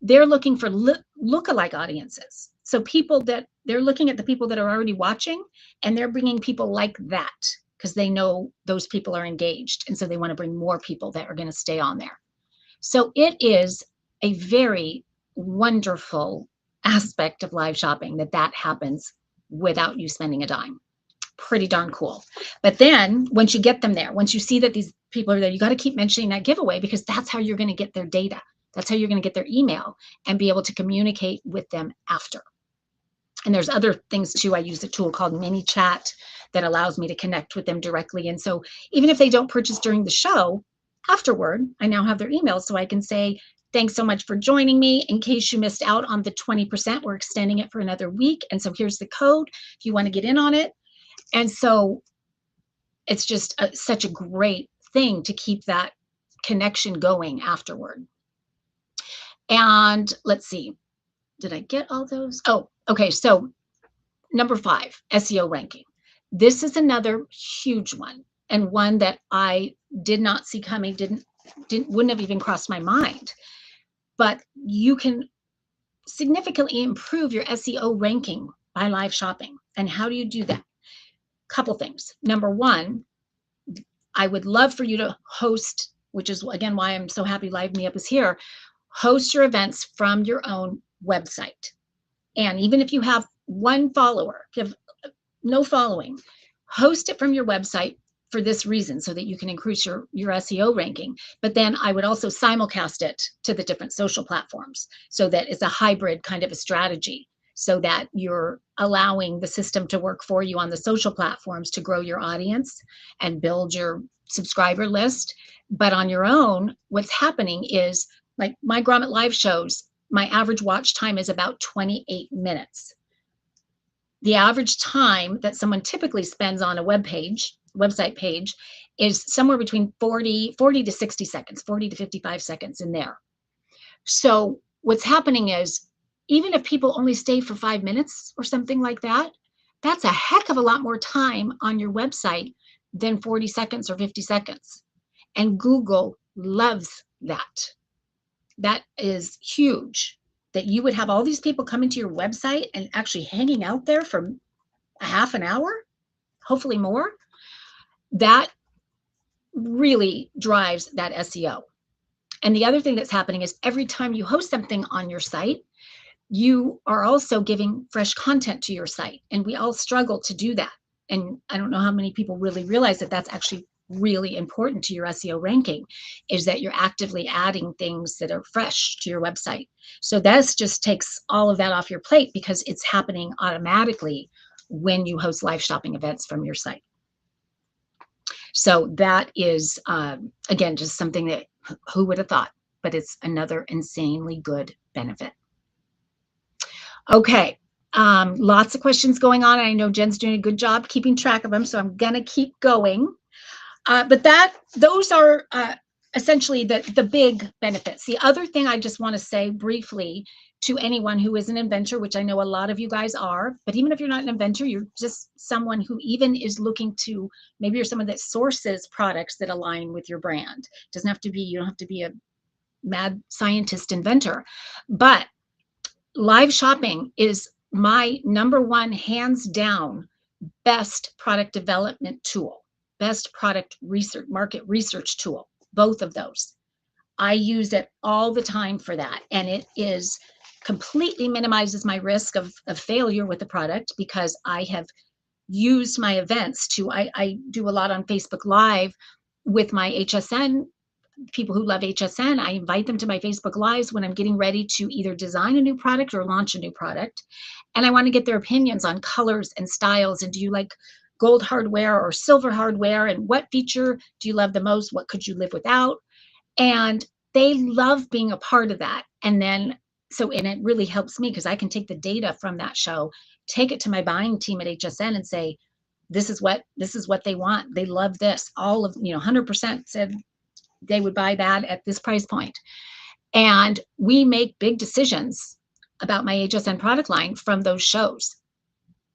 they're looking for lookalike audiences. So people that they're looking at the people that are already watching, and they're bringing people like that because they know those people are engaged. And so they want to bring more people that are going to stay on there. So it is a very wonderful aspect of live shopping that happens without you spending a dime. Pretty darn cool. But then once you get them there, once you see that these people are there, you got to keep mentioning that giveaway, because that's how you're going to get their data. That's how you're going to get their email and be able to communicate with them after. And there's other things too. I use a tool called Mini Chat that allows me to connect with them directly. And so even if they don't purchase during the show, afterward, I now have their email, so I can say, thanks so much for joining me. In case you missed out on the 20%, we're extending it for another week. And so here's the code if you want to get in on it. And so it's just such a great thing to keep that connection going afterward. And let's see, did I get all those? Oh, okay. So number 5, SEO ranking. This is another huge one, and one that I did not see coming, wouldn't have even crossed my mind. But you can significantly improve your SEO ranking by live shopping. And how do you do that? Couple things. Number 1, I would love for you to host, which is again why I'm so happy Live Me Up is here. Host your events from your own website. And even if you have 1 follower, if you have no following, host it from your website for this reason, so that you can increase your SEO ranking. But then I would also simulcast it to the different social platforms, so that it's a hybrid kind of a strategy, so that you're allowing the system to work for you on the social platforms to grow your audience and build your subscriber list. But on your own, what's happening is, like my Grommet live shows, my average watch time is about 28 minutes. The average time that someone typically spends on a website page is somewhere between 40 to 60 seconds, 40 to 55 seconds in there. So what's happening is, even if people only stay for 5 minutes or something like that, that's a heck of a lot more time on your website than 40 seconds or 50 seconds. And Google loves that. That is huge, that you would have all these people coming to your website and actually hanging out there for a half an hour, hopefully more. That really drives that SEO. And the other thing that's happening is, every time you host something on your site, you are also giving fresh content to your site. And we all struggle to do that. And I don't know how many people really realize that that's actually really important to your SEO ranking, is that you're actively adding things that are fresh to your website. So this just takes all of that off your plate, because it's happening automatically when you host live shopping events from your site. So that is, again, just something that who would have thought, but it's another insanely good benefit. Okay, lots of questions going on. I know Jen's doing a good job keeping track of them, so I'm gonna keep going. But those are essentially the big benefits. The other thing I just want to say briefly to anyone who is an inventor, which I know a lot of you guys are, but even if you're not an inventor, you're just someone who even is looking to, maybe you're someone that sources products that align with your brand. You don't have to be a mad scientist inventor, but live shopping is my number 1, hands down, best product development tool. Best product research, market research tool, both of those. I use it all the time for that. And it is completely minimizes my risk of failure with the product, because I have used my events to, I do a lot on Facebook Live with my HSN, people who love HSN. I invite them to my Facebook Lives when I'm getting ready to either design a new product or launch a new product. And I want to get their opinions on colors and styles. And do you like gold hardware or silver hardware, and what feature do you love the most? What could you live without? And they love being a part of that. And then, and it really helps me, because I can take the data from that show, take it to my buying team at HSN and say, this is what they want. They love this. All of, 100% said they would buy that at this price point. And we make big decisions about my HSN product line from those shows.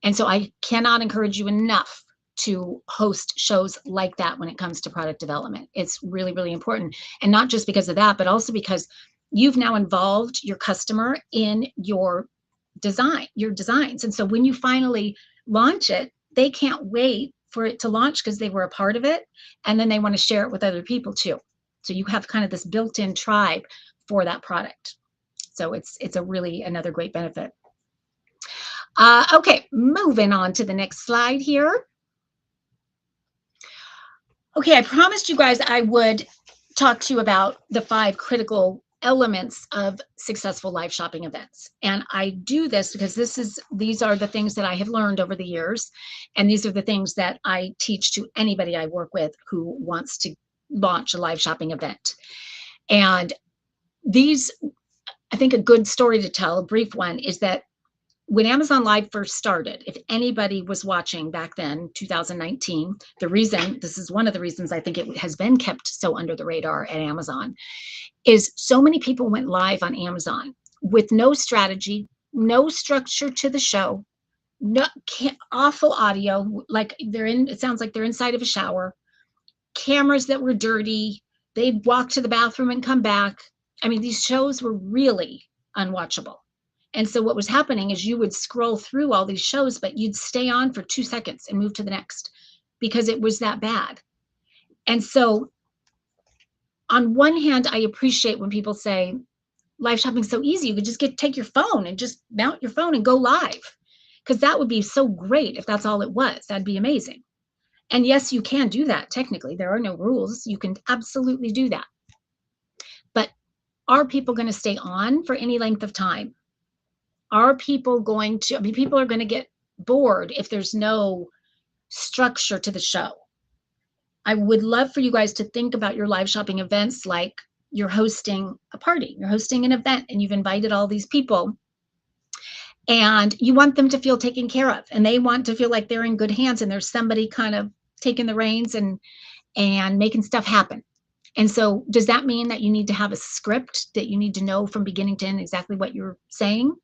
And so I cannot encourage you enough to host shows like that when it comes to product development. It's really, really important. And not just because of that, but also because you've now involved your customer in your your designs. And so when you finally launch it, they can't wait for it to launch because they were a part of it. And then they want to share it with other people too. So you have kind of this built-in tribe for that product. So it's a really another great benefit. Okay, moving on to the next slide here. Okay, I promised you guys I would talk to you about the 5 critical elements of successful live shopping events. And I do this because these are the things that I have learned over the years. And these are the things that I teach to anybody I work with who wants to launch a live shopping event. And these, I think a good story to tell, a brief one, is that when Amazon Live first started, if anybody was watching back then, 2019, this is one of the reasons I think it has been kept so under the radar at Amazon, is so many people went live on Amazon with no strategy, no structure to the show, awful audio, like it sounds like they're inside of a shower, cameras that were dirty, they'd walk to the bathroom and come back. I mean, these shows were really unwatchable. And so what was happening is you would scroll through all these shows, but you'd stay on for 2 seconds and move to the next because it was that bad. And so on one hand, I appreciate when people say live shopping is so easy. You could just take your phone and just mount your phone and go live, because that would be so great if that's all it was. That'd be amazing. And yes, you can do that. Technically, there are no rules. You can absolutely do that. But are people going to stay on for any length of time? Are people going to, people are going to get bored if there's no structure to the show. I would love for you guys to think about your live shopping events like you're hosting a party, you're hosting an event, and you've invited all these people, and you want them to feel taken care of, and they want to feel like they're in good hands, and there's somebody kind of taking the reins and making stuff happen. And so does that mean that you need to have a script that you need to know from beginning to end exactly what you're saying?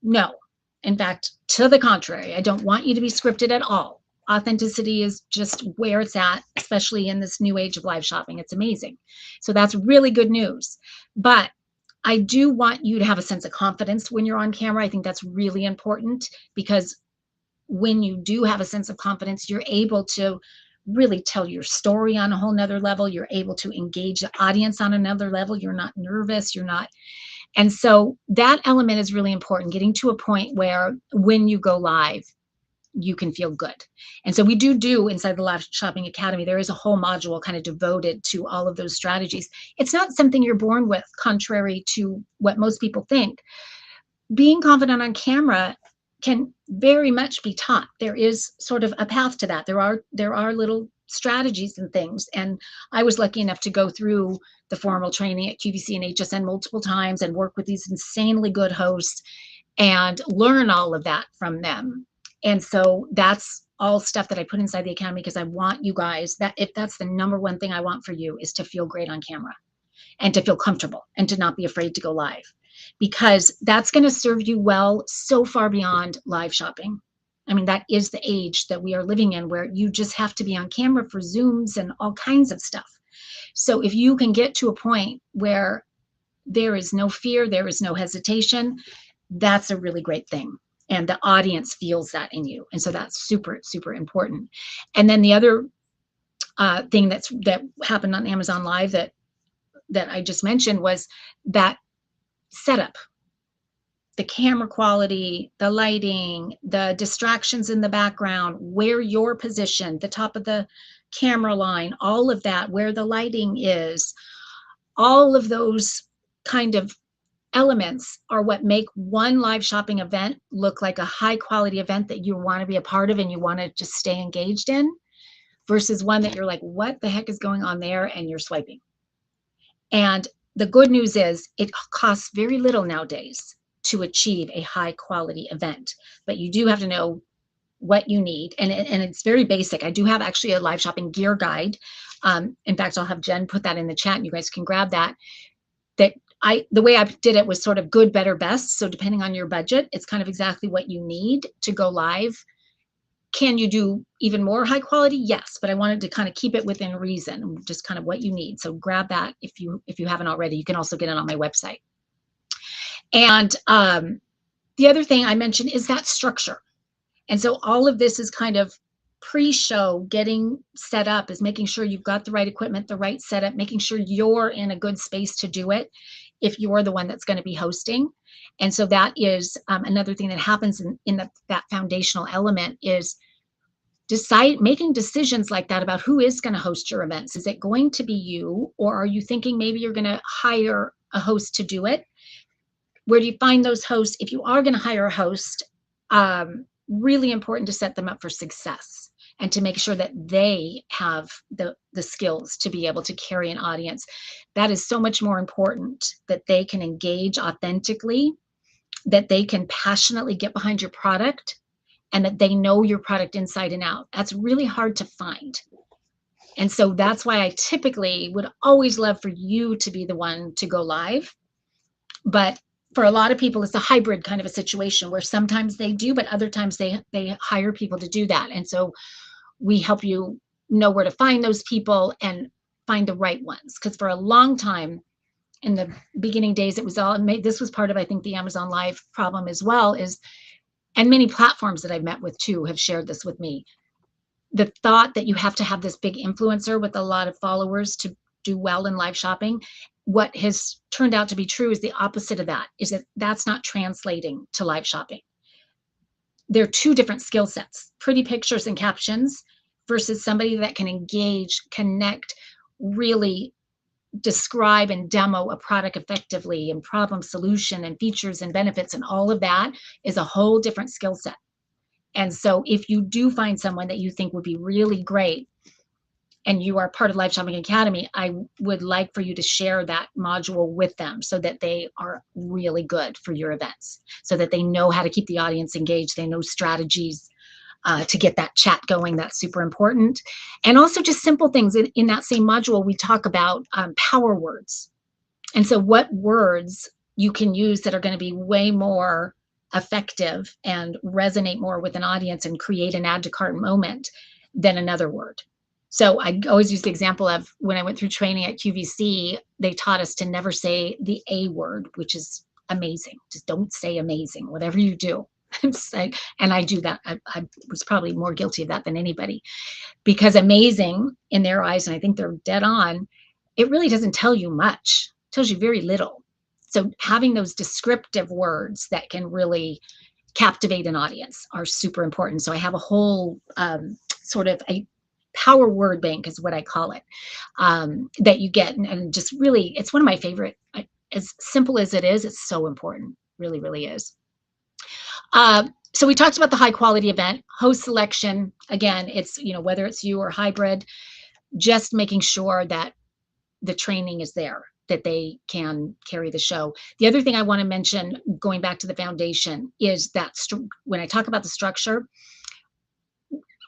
No. In fact, to the contrary, I don't want you to be scripted at all. Authenticity is just where it's at, especially in this new age of live shopping. It's amazing. So that's really good news. But I do want you to have a sense of confidence when you're on camera. I think that's really important, because when you do have a sense of confidence, you're able to really tell your story on a whole nother level. You're able to engage the audience on another level. You're not nervous. And so that element is really important, getting to a point where when you go live, you can feel good. And so we do inside the Live Shopping Academy, there is a whole module kind of devoted to all of those strategies. It's not something you're born with, contrary to what most people think. Being confident on camera can very much be taught. There is sort of a path to that. There are little strategies and things. And I was lucky enough to go through the formal training at QVC and HSN multiple times and work with these insanely good hosts and learn all of that from them. And so that's all stuff that I put inside the academy, because I want you guys, that if that's the number one thing I want for you, is to feel great on camera and to feel comfortable and to not be afraid to go live, because that's going to serve you well so far beyond live shopping. I mean, that is the age that we are living in, where you just have to be on camera for Zooms and all kinds of stuff. So if you can get to a point where there is no fear, there is no hesitation, that's a really great thing. And the audience feels that in you. And so that's super, super important. And then the other thing that happened on Amazon Live that I just mentioned was that setup. The camera quality, the lighting, the distractions in the background, where you're positioned, the top of the camera line, all of that, where the lighting is, all of those kind of elements are what make one live shopping event look like a high quality event that you want to be a part of and you want to just stay engaged in, versus one that you're like, what the heck is going on there? And you're swiping. And the good news is it costs very little nowadays to achieve a high quality event, but you do have to know what you need. And it's very basic. I do have actually a live shopping gear guide. In fact, I'll have Jen put that in the chat and you guys can grab that. The way I did it was sort of good, better, best. So depending on your budget, it's kind of exactly what you need to go live. Can you do even more high quality? Yes, but I wanted to kind of keep it within reason, just kind of what you need. So grab that if you haven't already. You can also get it on my website. And The other thing I mentioned is that structure. And so all of this is kind of pre-show, getting set up, is making sure you've got the right equipment, the right setup, making sure you're in a good space to do it if you're the one that's going to be hosting. And so that is another thing that happens in that foundational element is making decisions like that about who is going to host your events. Is it going to be you, or are you thinking maybe you're going to hire a host to do it? Where do you find those hosts? If you are going to hire a host, really important to set them up for success and to make sure that they have the skills to be able to carry an audience. That is so much more important, that they can engage authentically, that they can passionately get behind your product, and that they know your product inside and out. That's really hard to find. And so that's why I typically would always love for you to be the one to go live. But for a lot of people, it's a hybrid kind of a situation where sometimes they do, but other times they hire people to do that. And so we help you know where to find those people and find the right ones. Because for a long time, in the beginning days, it was all made. This was part of, I think, the Amazon Live problem as well, and many platforms that I've met with too have shared this with me. The thought that you have to have this big influencer with a lot of followers to do well in live shopping. What has turned out to be true is the opposite of that, is that that's not translating to live shopping. They're two different skill sets, pretty pictures and captions versus somebody that can engage, connect, really describe and demo a product effectively, and problem solution and features and benefits, and all of that is a whole different skill set. And so if you do find someone that you think would be really great and you are part of Live Shopping Academy, I would like for you to share that module with them so that they are really good for your events, so that they know how to keep the audience engaged. They know strategies to get that chat going. That's super important. And also just simple things. In that same module, we talk about power words. And so what words you can use that are going to be way more effective and resonate more with an audience and create an add to cart moment than another word. So I always use the example of when I went through training at QVC, they taught us to never say the A word, which is amazing. Just don't say amazing, whatever you do. And I do that. I was probably more guilty of that than anybody, because amazing in their eyes, and I think they're dead on, it really doesn't tell you much. It tells you very little. So having those descriptive words that can really captivate an audience are super important. So I have a whole sort of a power word bank is what I call it, that you get. And just really, it's one of my favorite. As simple as it is, it's so important. Really, really is. So we talked about the high quality event, host selection. Again, it's, whether it's you or hybrid, just making sure that the training is there, that they can carry the show. The other thing I want to mention, going back to the foundation, is that when I talk about the structure,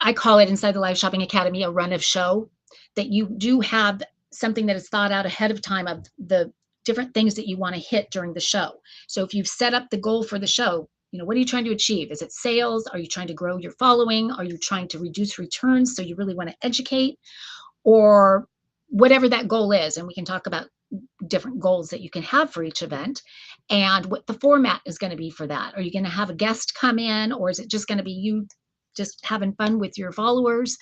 I call it inside the Live Shopping Academy a run of show, that you do have something that is thought out ahead of time of the different things that you want to hit during the show. So if you've set up the goal for the show, what are you trying to achieve? Is it sales? Are you trying to grow your following? Are you trying to reduce returns? So you really want to educate, or whatever that goal is. And we can talk about different goals that you can have for each event and what the format is going to be for that. Are you going to have a guest come in, or is it just going to be you just having fun with your followers?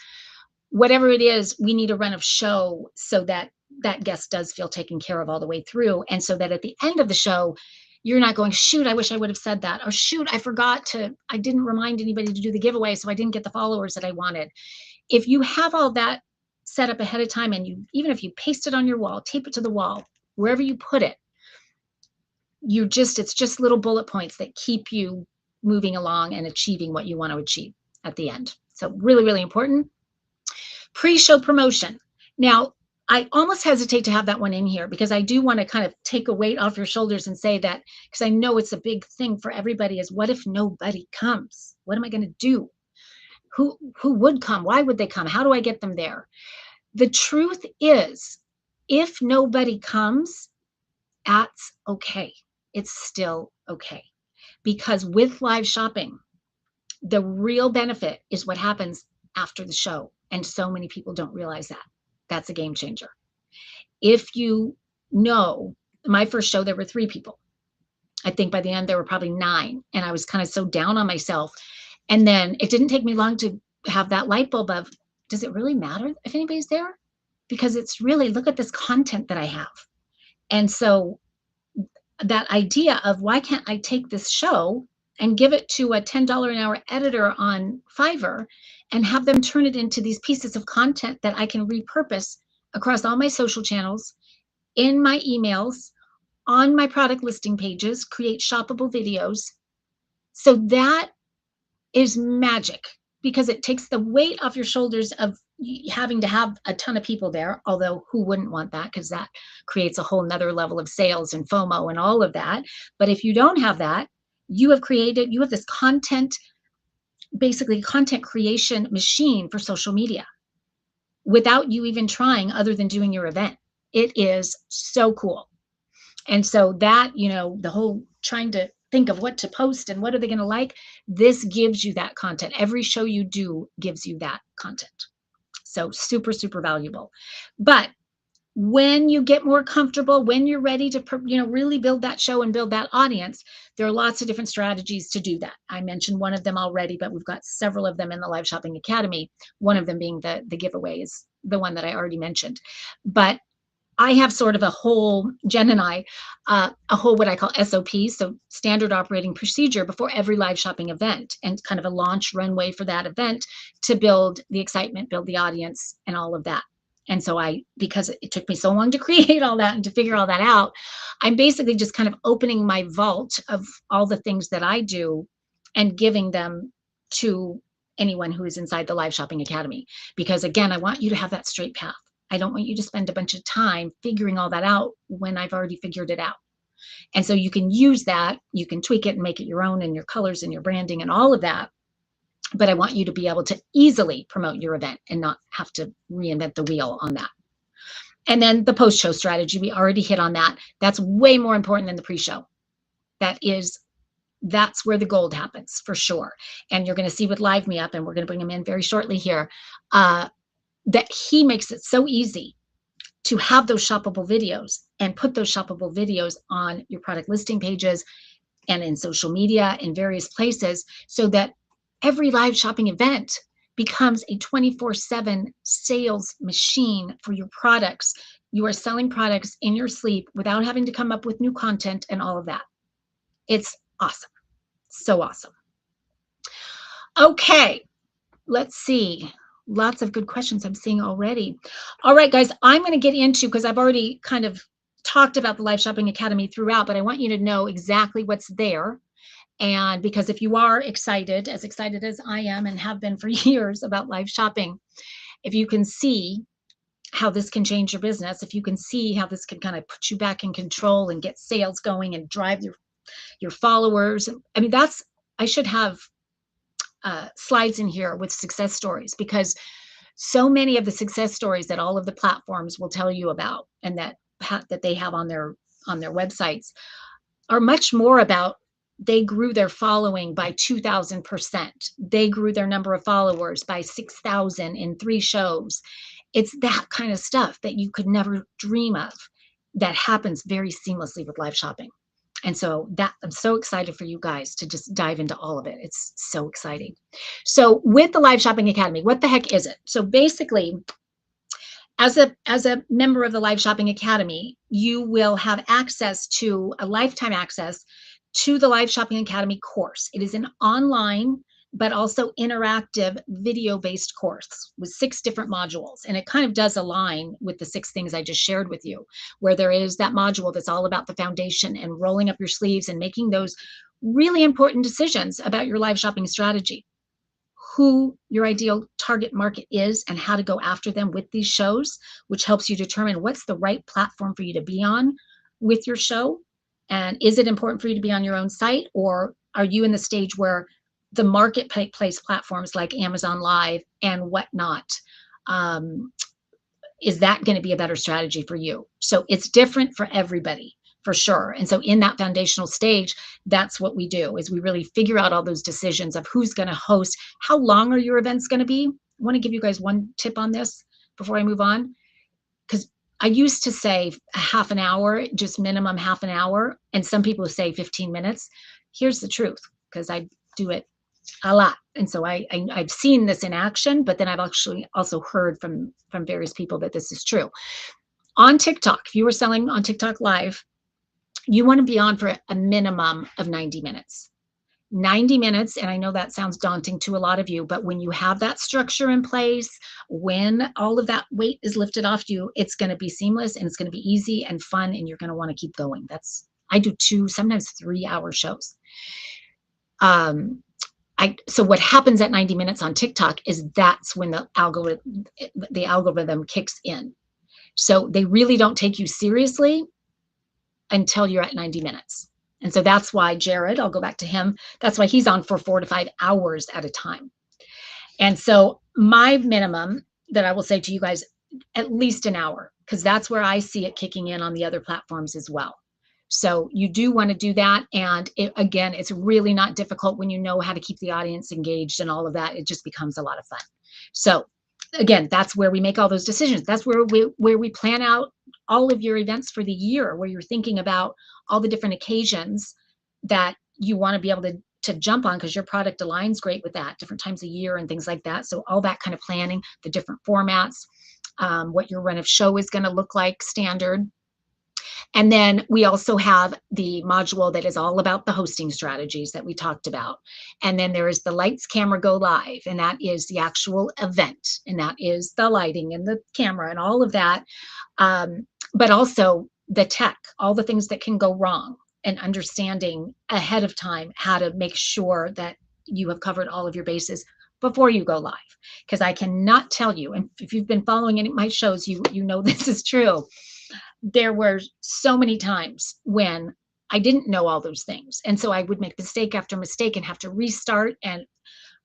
Whatever it is, we need a run of show so that that guest does feel taken care of all the way through. And so that at the end of the show, you're not going, shoot, I wish I would have said that. Or shoot, I didn't remind anybody to do the giveaway, so I didn't get the followers that I wanted. If you have all that set up ahead of time, and even if you paste it on your wall, tape it to the wall, wherever you put it, it's just little bullet points that keep you moving along and achieving what you want to achieve at the end. So really, really important. Pre-show promotion. Now, I almost hesitate to have that one in here because I do want to kind of take a weight off your shoulders and say that, because I know it's a big thing for everybody, is what if nobody comes? What am I going to do? Who would come? Why would they come? How do I get them there? The truth is, if nobody comes, that's okay. It's still okay. Because with live shopping, the real benefit is what happens after the show. And so many people don't realize that. That's a game changer. If my first show, there were 3 people. I think by the end there were probably 9, and I was kind of so down on myself. And then it didn't take me long to have that light bulb of, does it really matter if anybody's there? Because it's really, look at this content that I have. And so that idea of, why can't I take this show and give it to a $10 an hour editor on Fiverr and have them turn it into these pieces of content that I can repurpose across all my social channels, in my emails, on my product listing pages, create shoppable videos. So that is magic, because it takes the weight off your shoulders of having to have a ton of people there, although who wouldn't want that, because that creates a whole nother level of sales and FOMO and all of that. But if you don't have that, you have this content, basically content creation machine for social media without you even trying, other than doing your event. It is so cool. And so that, the whole trying to think of what to post and what are they going to like, this gives you that content. Every show you do gives you that content. So super, super valuable. But when you get more comfortable, when you're ready to, really build that show and build that audience, there are lots of different strategies to do that. I mentioned one of them already, but we've got several of them in the Live Shopping Academy. One of them being the giveaway is the one that I already mentioned. But I have sort of a whole, Jen and I, a whole what I call SOP, so standard operating procedure, before every live shopping event, and kind of a launch runway for that event to build the excitement, build the audience, and all of that. And so because it took me so long to create all that and to figure all that out, I'm basically just kind of opening my vault of all the things that I do and giving them to anyone who is inside the Live Shopping Academy. Because again, I want you to have that straight path. I don't want you to spend a bunch of time figuring all that out when I've already figured it out. And so you can use that, you can tweak it and make it your own, and your colors and your branding and all of that. But I want you to be able to easily promote your event and not have to reinvent the wheel on that. And then the post-show strategy, we already hit on that. That's way more important than the pre-show. That's where the gold happens for sure. And you're going to see with Live Me Up, and we're going to bring him in very shortly here, that he makes it so easy to have those shoppable videos and put those shoppable videos on your product listing pages and in social media in various places, so that every live shopping event becomes a 24/7 sales machine for your products. You are selling products in your sleep without having to come up with new content and all of that. It's awesome. So awesome. Okay, let's see. Lots of good questions I'm seeing already. All right, guys, I'm going to get into, because I've already kind of talked about the Live Shopping Academy throughout, but I want you to know exactly what's there. And because if you are excited as I am and have been for years about live shopping, if you can see how this can change your business, if you can see how this can kind of put you back in control and get sales going and drive your followers. I mean, I should have slides in here with success stories, because so many of the success stories that all of the platforms will tell you about and that they have on their websites are much more about, they grew their following by 2,000%. They grew their number of followers by 6,000 in 3 shows. It's that kind of stuff that you could never dream of that happens very seamlessly with live shopping. And so I'm so excited for you guys to just dive into all of it. It's so exciting. So with the Live Shopping Academy, what the heck is it? So basically, as a member of the Live Shopping Academy, you will have access to a lifetime access to the Live Shopping Academy course. It is an online but also interactive video-based course with 6 different modules. And it kind of does align with the 6 things I just shared with you, where there is that module that's all about the foundation and rolling up your sleeves and making those really important decisions about your live shopping strategy, who your ideal target market is and how to go after them with these shows, which helps you determine what's the right platform for you to be on with your show. And is it important for you to be on your own site, or are you in the stage where the marketplace platforms like Amazon Live and whatnot, is that going to be a better strategy for you? So it's different for everybody, for sure. And so in that foundational stage, that's what we do, is we really figure out all those decisions of who's going to host, how long are your events going to be. I want to give you guys one tip on this before I move on, because I used to say half an hour, just minimum half an hour. And some people say 15 minutes. Here's the truth, because I do it a lot. And so I've seen this in action, but then I've actually also heard from various people that this is true. On TikTok, if you were selling on TikTok Live, you want to be on for a minimum of 90 minutes. 90 minutes, and I know that sounds daunting to a lot of you, but when you have that structure in place, when all of that weight is lifted off you, it's going to be seamless and it's going to be easy and fun, and you're going to want to keep going. I do 2, sometimes 3-hour shows. So what happens at 90 minutes on TikTok is that's when the algorithm kicks in. So they really don't take you seriously until you're at 90 minutes. And so that's why Jared, I'll go back to him, that's why he's on for 4 to 5 hours at a time. And so my minimum that I will say to you guys, at least an hour, because that's where I see it kicking in on the other platforms as well. So you do want to do that. And again, it's really not difficult when you know how to keep the audience engaged and all of that. It just becomes a lot of fun. So again, that's where we make all those decisions. That's where we plan out all of your events for the year, where you're thinking about all the different occasions that you want to be able to jump on, because your product aligns great with that, different times of year and things like that. So all that kind of planning, the different formats, what your run of show is going to look like standard. And then we also have the module that is all about the hosting strategies that we talked about. And then there is the lights, camera, go live. And that is the actual event. And that is the lighting and the camera and all of that. But also the tech, all the things that can go wrong, and understanding ahead of time how to make sure that you have covered all of your bases before you go live. Because I cannot tell you, and if you've been following any of my shows, you know this is true. There were so many times when I didn't know all those things. And so I would make mistake after mistake and have to restart and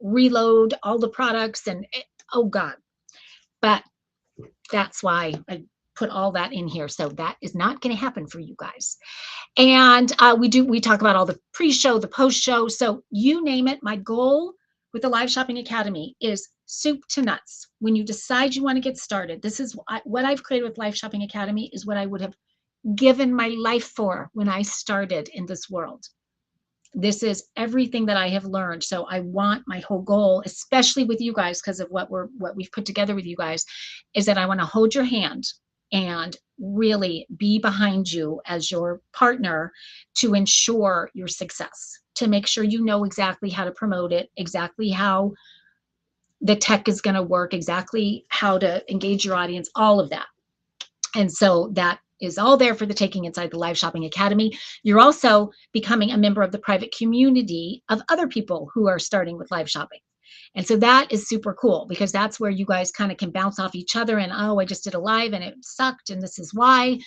reload all the products and oh God. But that's why I put all that in here. So that is not going to happen for you guys. And we talk about all the pre-show, the post-show. So you name it. My goal with the Live Shopping Academy is soup to nuts. When you decide you want to get started, this is what I've created with Live Shopping Academy is what I would have given my life for when I started in this world. This is everything that I have learned. So I want my whole goal, especially with you guys, because of what we've put together with you guys, is that I want to hold your hand and really be behind you as your partner to ensure your success, to make sure you know exactly how to promote it, exactly how the tech is going to work, exactly how to engage your audience, all of that. And so that is all there for the taking inside the Live Shopping Academy. You're also becoming a member of the private community of other people who are starting with live shopping. And so that is super cool, because that's where you guys kind of can bounce off each other and, oh, I just did a live and it sucked, and this is why.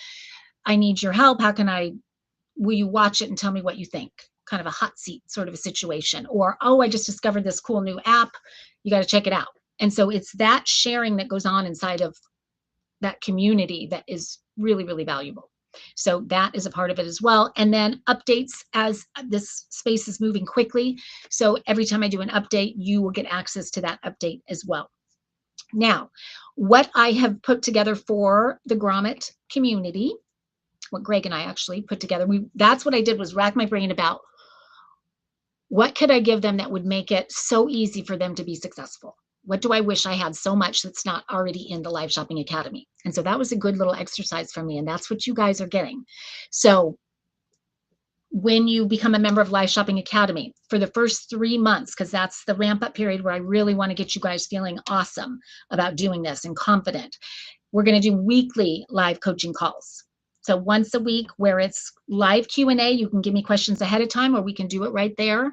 I need your help. Will you watch it and tell me what you think? Kind of a hot seat sort of a situation. Or, oh, I just discovered this cool new app. You got to check it out. And so it's that sharing that goes on inside of that community that is really, really valuable. So that is a part of it as well. And then updates as this space is moving quickly. So every time I do an update, you will get access to that update as well. Now, what I have put together for the Grommet community, what Greg and I actually put together, that's what I did, was rack my brain about what could I give them that would make it so easy for them to be successful? What do I wish I had so much that's not already in the Live Shopping Academy? And so that was a good little exercise for me, and that's what you guys are getting. So when you become a member of Live Shopping Academy, for the first 3 months, because that's the ramp up period where I really want to get you guys feeling awesome about doing this and confident, we're going to do weekly live coaching calls. So once a week, where it's live Q&A, you can give me questions ahead of time, or we can do it right there.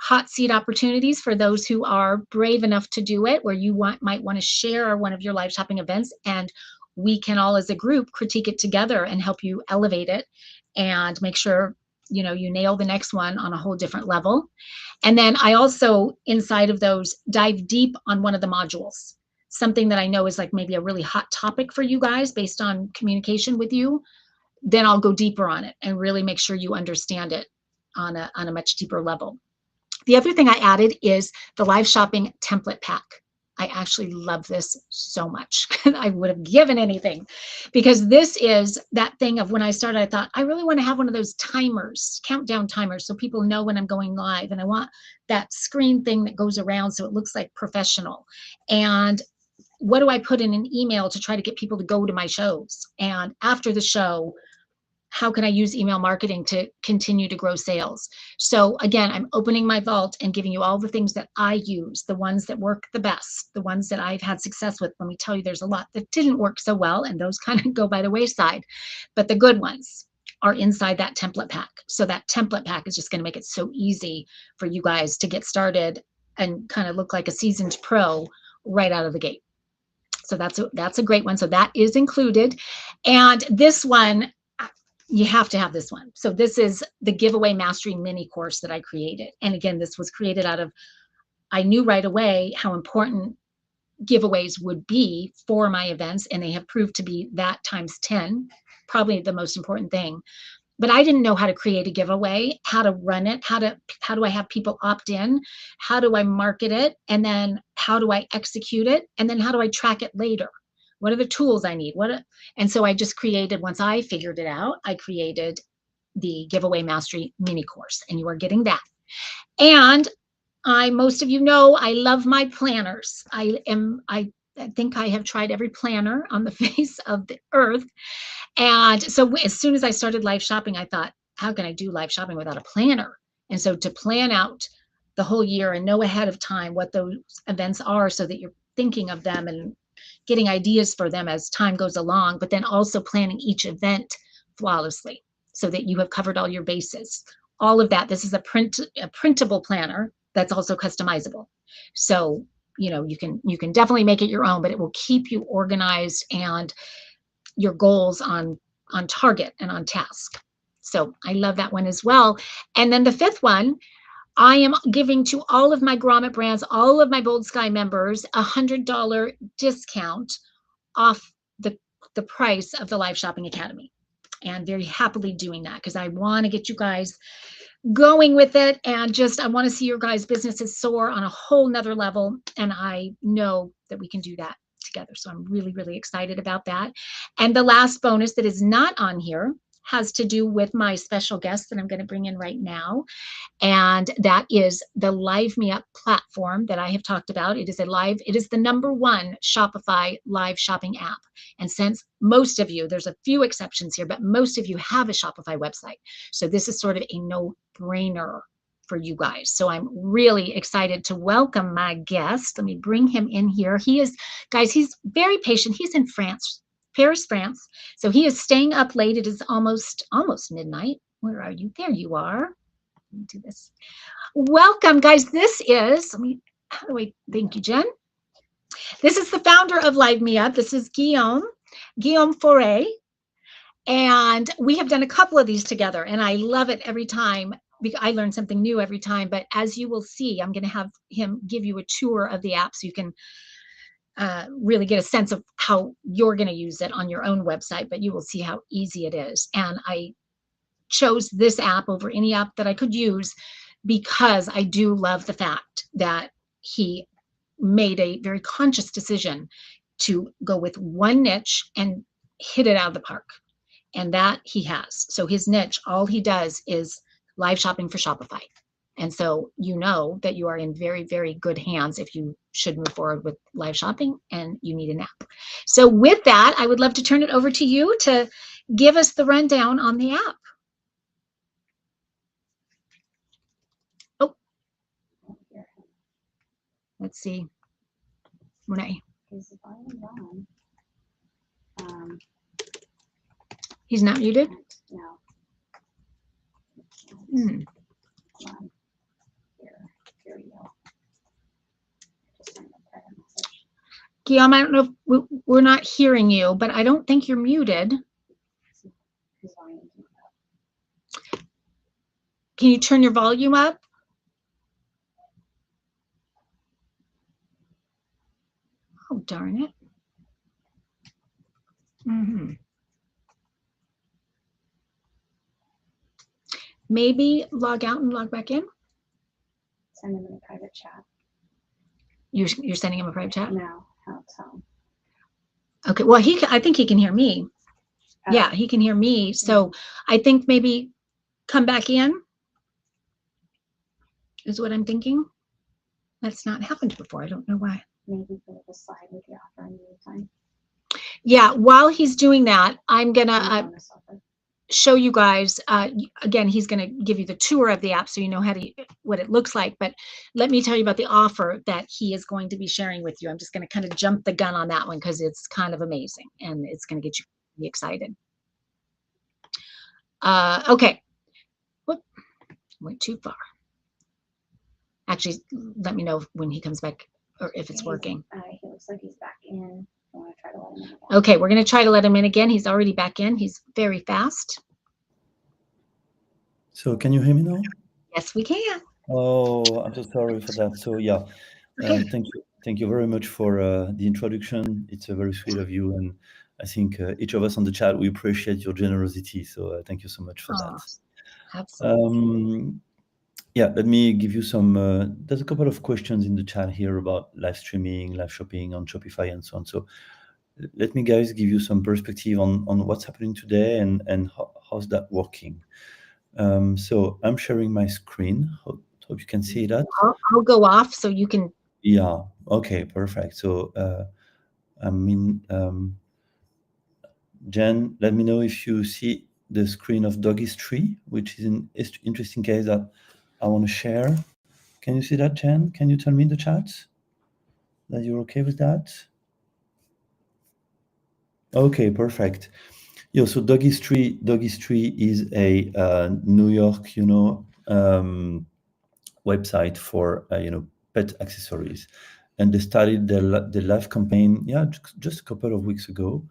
Hot seat opportunities for those who are brave enough to do it, where you might want to share one of your live shopping events, and we can all as a group critique it together and help you elevate it and make sure you nail the next one on a whole different level. And then I also, inside of those, dive deep on one of the modules, something that I know is like maybe a really hot topic for you guys based on communication with you. Then I'll go deeper on it and really make sure you understand it on a much deeper level. The other thing I added is the live shopping template pack. I actually love this so much. I would have given anything, because this is that thing of when I started, I thought, I really want to have one of those timers, countdown timers, so people know when I'm going live. And I want that screen thing that goes around so it looks like professional. And what do I put in an email to try to get people to go to my shows? And after the show, how can I use email marketing to continue to grow sales? So again, I'm opening my vault and giving you all the things that I use, the ones that work the best, the ones that I've had success with. Let me tell you, there's a lot that didn't work so well, and those kind of go by the wayside. But the good ones are inside that template pack. So that template pack is just going to make it so easy for you guys to get started and kind of look like a seasoned pro right out of the gate. So that's a great one. So that is included. And this one, you have to have this one. So this is the Giveaway Mastery mini course that I created. And again, this was created out of, I knew right away how important giveaways would be for my events, and they have proved to be that times 10, probably the most important thing. But I didn't know how to create a giveaway, how to run it, how do I have people opt in, how do I market it, and then how do I execute it, and then how do I track it later? What are the tools I need? And so I just created, once I figured it out, I created the Giveaway Mastery mini course, and you are getting that. And most of you know, I love my planners. I think I have tried every planner on the face of the earth. And so as soon as I started live shopping, I thought, how can I do live shopping without a planner? And so to plan out the whole year and know ahead of time what those events are so that you're thinking of them and getting ideas for them as time goes along, but then also planning each event flawlessly so that you have covered all your bases. All of that. This is a printable planner that's also customizable. So, you can definitely make it your own, but it will keep you organized and your goals on target and on task. So I love that one as well. And then the fifth one, I am giving to all of my Grommet Brands, all of my Bold Sky members, $100 discount off the price of the Live Shopping Academy. And very happily doing that because I want to get you guys going with it. And I want to see your guys' businesses soar on a whole nother level. And I know that we can do that together. So I'm really, really excited about that. And the last bonus that is not on here has to do with my special guest that I'm going to bring in right now. And that is the Live Me Up platform that I have talked about. It is the #1 Shopify live shopping app. And since most of you, there's a few exceptions here, but most of you have a Shopify website. So this is sort of a no-brainer for you guys. So I'm really excited to welcome my guest. Let me bring him in here. He's very patient. He's in France, Paris, France. So he is staying up late. It is almost midnight. Where are you? There you are. Let me do this. Welcome, guys. Thank you, Jen. This is the founder of Live Me Up. This is Guillaume Foray. And we have done a couple of these together, and I love it every time. I learn something new every time. But as you will see, I'm going to have him give you a tour of the app so you can really get a sense of how you're going to use it on your own website. But you will see how easy it is. And I chose this app over any app that I could use because I do love the fact that he made a very conscious decision to go with one niche and hit it out of the park. And that he has. So his niche, all he does is live shopping for Shopify. And so you know that you are in very, very good hands if you should move forward with live shopping and you need an app. So with that, I would love to turn it over to you to give us the rundown on the app. Oh, let's see. Renee. He's not muted? No. Hmm. Here we go. Guillaume, I don't know if we're not hearing you, but I don't think you're muted. Can you turn your volume up? Oh, darn it. Mm-hmm. Maybe log out and log back in. Send them in a private chat. You're sending him a private chat? No, how tell. Okay, well, I think he can hear me. Yeah, he can hear me. So I think maybe come back in is what I'm thinking. That's not happened before. I don't know why. Maybe go to the slide with the offer in the meantime. Yeah, while he's doing that, I'm gonna show you guys. Again, he's gonna give you the tour of the app so you know what it looks like. But let me tell you about the offer that he is going to be sharing with you. I'm just gonna kind of jump the gun on that one because it's kind of amazing and it's gonna get you really excited. Okay. Whoop, went too far. Actually, let me know when he comes back or if it's working. He looks like he's back in. I want to try to let him in again. Okay, we're going to try to let him in again. He's already back in. He's very fast. So can you hear me now? Yes, we can. Oh, I'm so sorry for that. So yeah, Okay. Thank you very much for the introduction. It's very sweet of you, and I think each of us on the chat, we appreciate your generosity. So thank you so much for that. Absolutely. Yeah, let me give you some. There's a couple of questions in the chat here about live streaming, live shopping on Shopify, and so on. So let me, guys, give you some perspective on what's happening today and how's that working. So I'm sharing my screen. Hope you can see that. I'll go off so you can. Yeah. Okay. Perfect. So I mean, Jen, let me know if you see the screen of Doggy's tree, which is an interesting case that I want to share. Can you see that, Jen? Can you tell me in the chat that you're okay with that? Okay, perfect. Yeah, so Doggy's tree is a New York, website for pet accessories, and they started the live campaign, just a couple of weeks ago.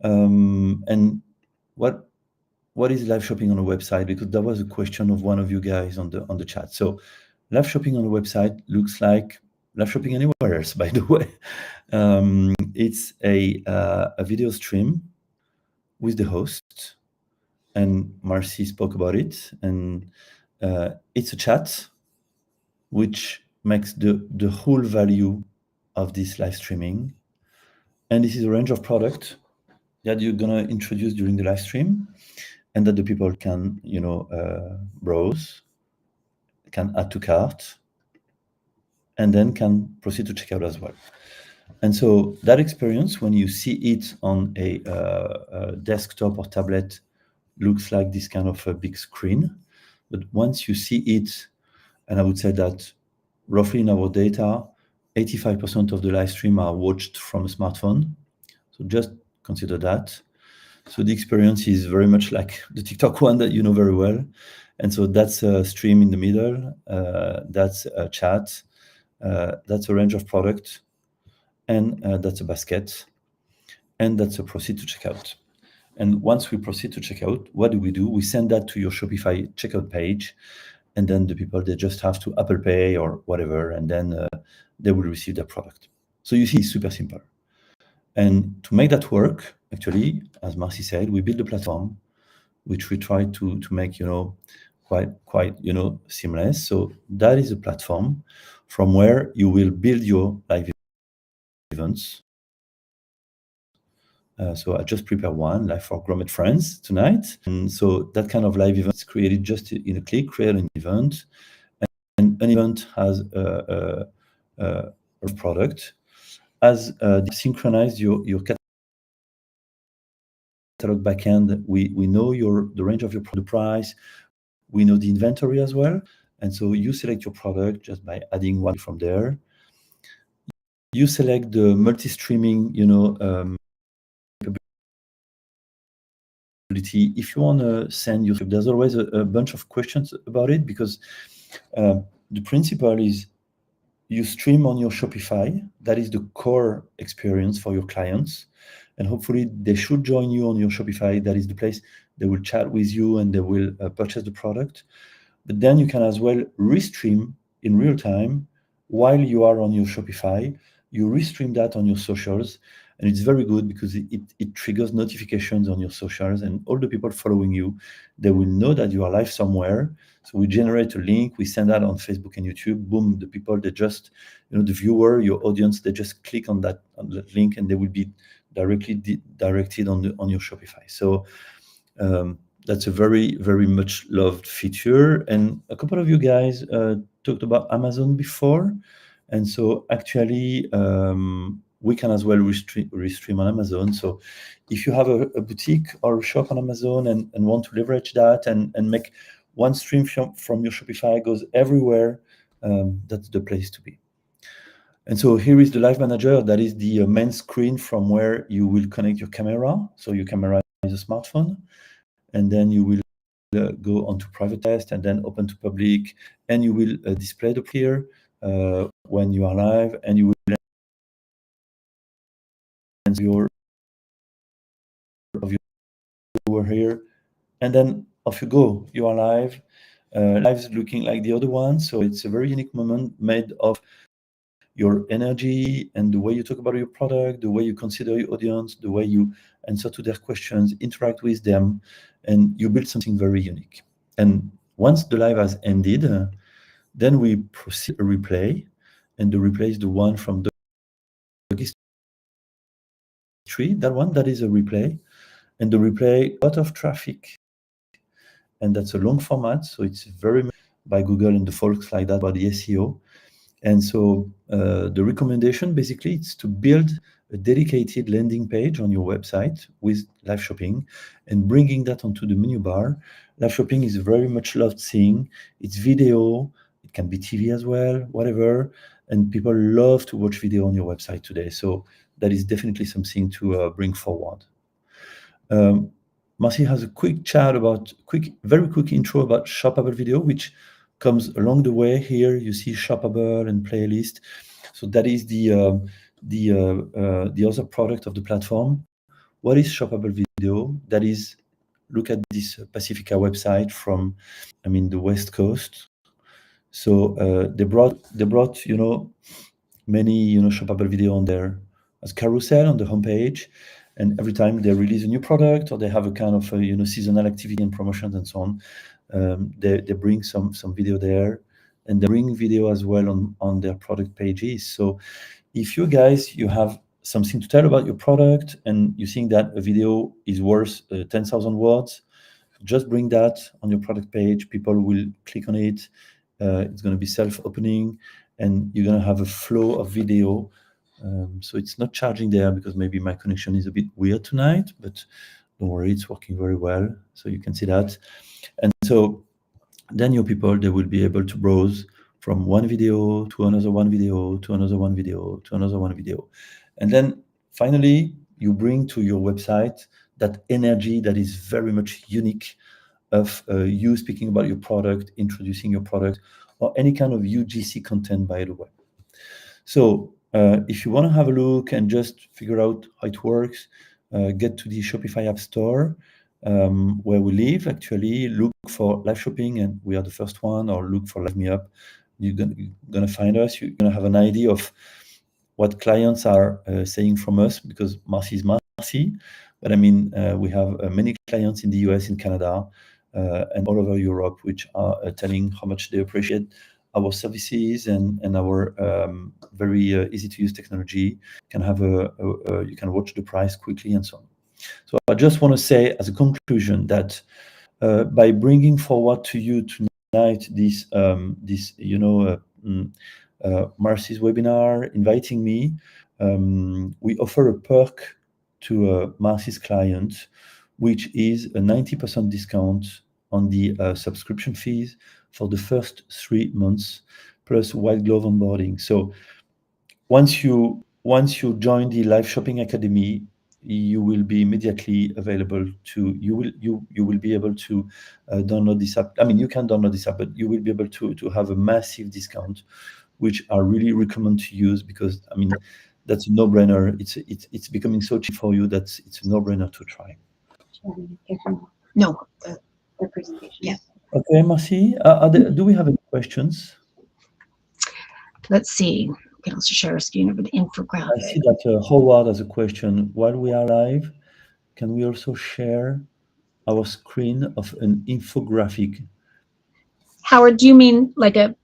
And what is live shopping on a website? Because that was a question of one of you guys on the chat. So live shopping on a website looks like live shopping anywhere else, by the way. It's a video stream with the host, and Marcy spoke about it, and it's a chat which makes the whole value of this live streaming. And this is a range of product that you're gonna introduce during the live stream, and that the people can browse, can add to cart, and then can proceed to checkout as well. And so that experience, when you see it on a desktop or tablet, looks like this kind of a big screen. But once you see it, and I would say that roughly in our data, 85% of the live stream are watched from a smartphone. So just consider that. So the experience is very much like the TikTok one that you know very well. And so that's a stream in the middle, that's a chat, that's a range of product, and that's a basket, and that's a proceed to checkout. And once we proceed to checkout, what do? We send that to your Shopify checkout page, and then the people, they just have to Apple Pay or whatever, and then they will receive their product. So you see, it's super simple. And to make that work, actually, as Marcy said, we build a platform which we try to make quite seamless. So that is a platform from where you will build your live events. So I just prepared one live for Grommet Friends tonight, and so that kind of live event is created just in a click. Create an event, and an event has a product as synchronize your catalog backend. We know the range of your product price. We know the inventory as well, and so you select your product just by adding one from there. You select the multi-streaming, if you want to send your, there's always a bunch of questions about it, because the principle is you stream on your Shopify. That is the core experience for your clients, and hopefully they should join you on your Shopify. That is the place they will chat with you and they will purchase the product. But then you can as well restream in real time while you are on your Shopify. You restream that on your socials, and it's very good because it triggers notifications on your socials, and all the people following you, they will know that you are live somewhere. So we generate a link, we send that on Facebook and YouTube. Boom, the people, they just, the viewer, your audience, they just click on that link, and they will be directly directed on your Shopify. So that's a very, very much loved feature. And a couple of you guys talked about Amazon before. And so actually, we can as well restream on Amazon. So if you have a boutique or a shop on Amazon and want to leverage that and make one stream from your Shopify goes everywhere, that's the place to be. And so here is the Live Manager. That is the main screen from where you will connect your camera. So your camera is a smartphone. And then you will go onto private test and then open to public, and you will display the here when you are live, and you will your of your here, and then off you go. You are live. Live is looking like the other one, so it's a very unique moment made of your energy and the way you talk about your product, the way you consider your audience, the way you answer to their questions, interact with them, and you build something very unique. And once the live has ended, then we proceed a replay, and the replay is the one from the tree. That one, that is a replay, and the replay, a lot of traffic, and that's a long format, so it's very much by Google and the folks like that about the SEO. And so the recommendation basically is to build a dedicated landing page on your website with live shopping and bringing that onto the menu bar. Live shopping is very much loved thing. It's video, it can be TV as well, whatever. And people love to watch video on your website today. So that is definitely something to bring forward. Marcy has a quick chat about, very quick intro about shoppable video, which comes along the way. Here you see shoppable and playlist. So that is the other product of the platform. What is shoppable video? That is, look at this Pacifica website from, the West Coast. So they brought many shoppable video on there as carousel on the homepage. And every time they release a new product or they have a kind of seasonal activity and promotions and so on, they bring some video there, and they bring video as well on their product pages. So if you guys, you have something to tell about your product and you think that a video is worth 10,000 words, just bring that on your product page. People will click on it. It's going to be self-opening, and you're going to have a flow of video. So it's not charging there because maybe my connection is a bit weird tonight, but don't worry, it's working very well. So you can see that. And so then your people, they will be able to browse from one video to another one video to another one video to another one video. And then finally, you bring to your website that energy that is very much unique of you speaking about your product, introducing your product, or any kind of UGC content, by the way. So if you want to have a look and just figure out how it works, get to the Shopify App Store where we live. Actually, look for live shopping, and we are the first one, or look for Live Me Up. You're gonna find us. You're gonna have an idea of what clients are saying from us, because Marcy is Marcy. But we have many clients in the US, in Canada, and all over Europe, which are telling how much they appreciate our services and our very easy to use technology. You can watch the price quickly and so on. So I just want to say as a conclusion that by bringing forward to you tonight this Marcy's webinar, inviting me, we offer a perk to Marcy's clients, which is a 90% discount on the subscription fees for the first 3 months, plus white glove onboarding. So once you join the Live Shopping Academy, you will be immediately available to, you will be able to download this app. You can download this app, but you will be able to have a massive discount, which I really recommend to use, because that's a no-brainer. It's becoming so cheap for you that it's a no-brainer to try. No. The presentation. Yeah. Okay, Marcy, do we have any questions? Let's see. You can also share a screen of an I infographic. see that Howard has a question. While we are live, can we also share our screen of an infographic? Howard, do you mean like No,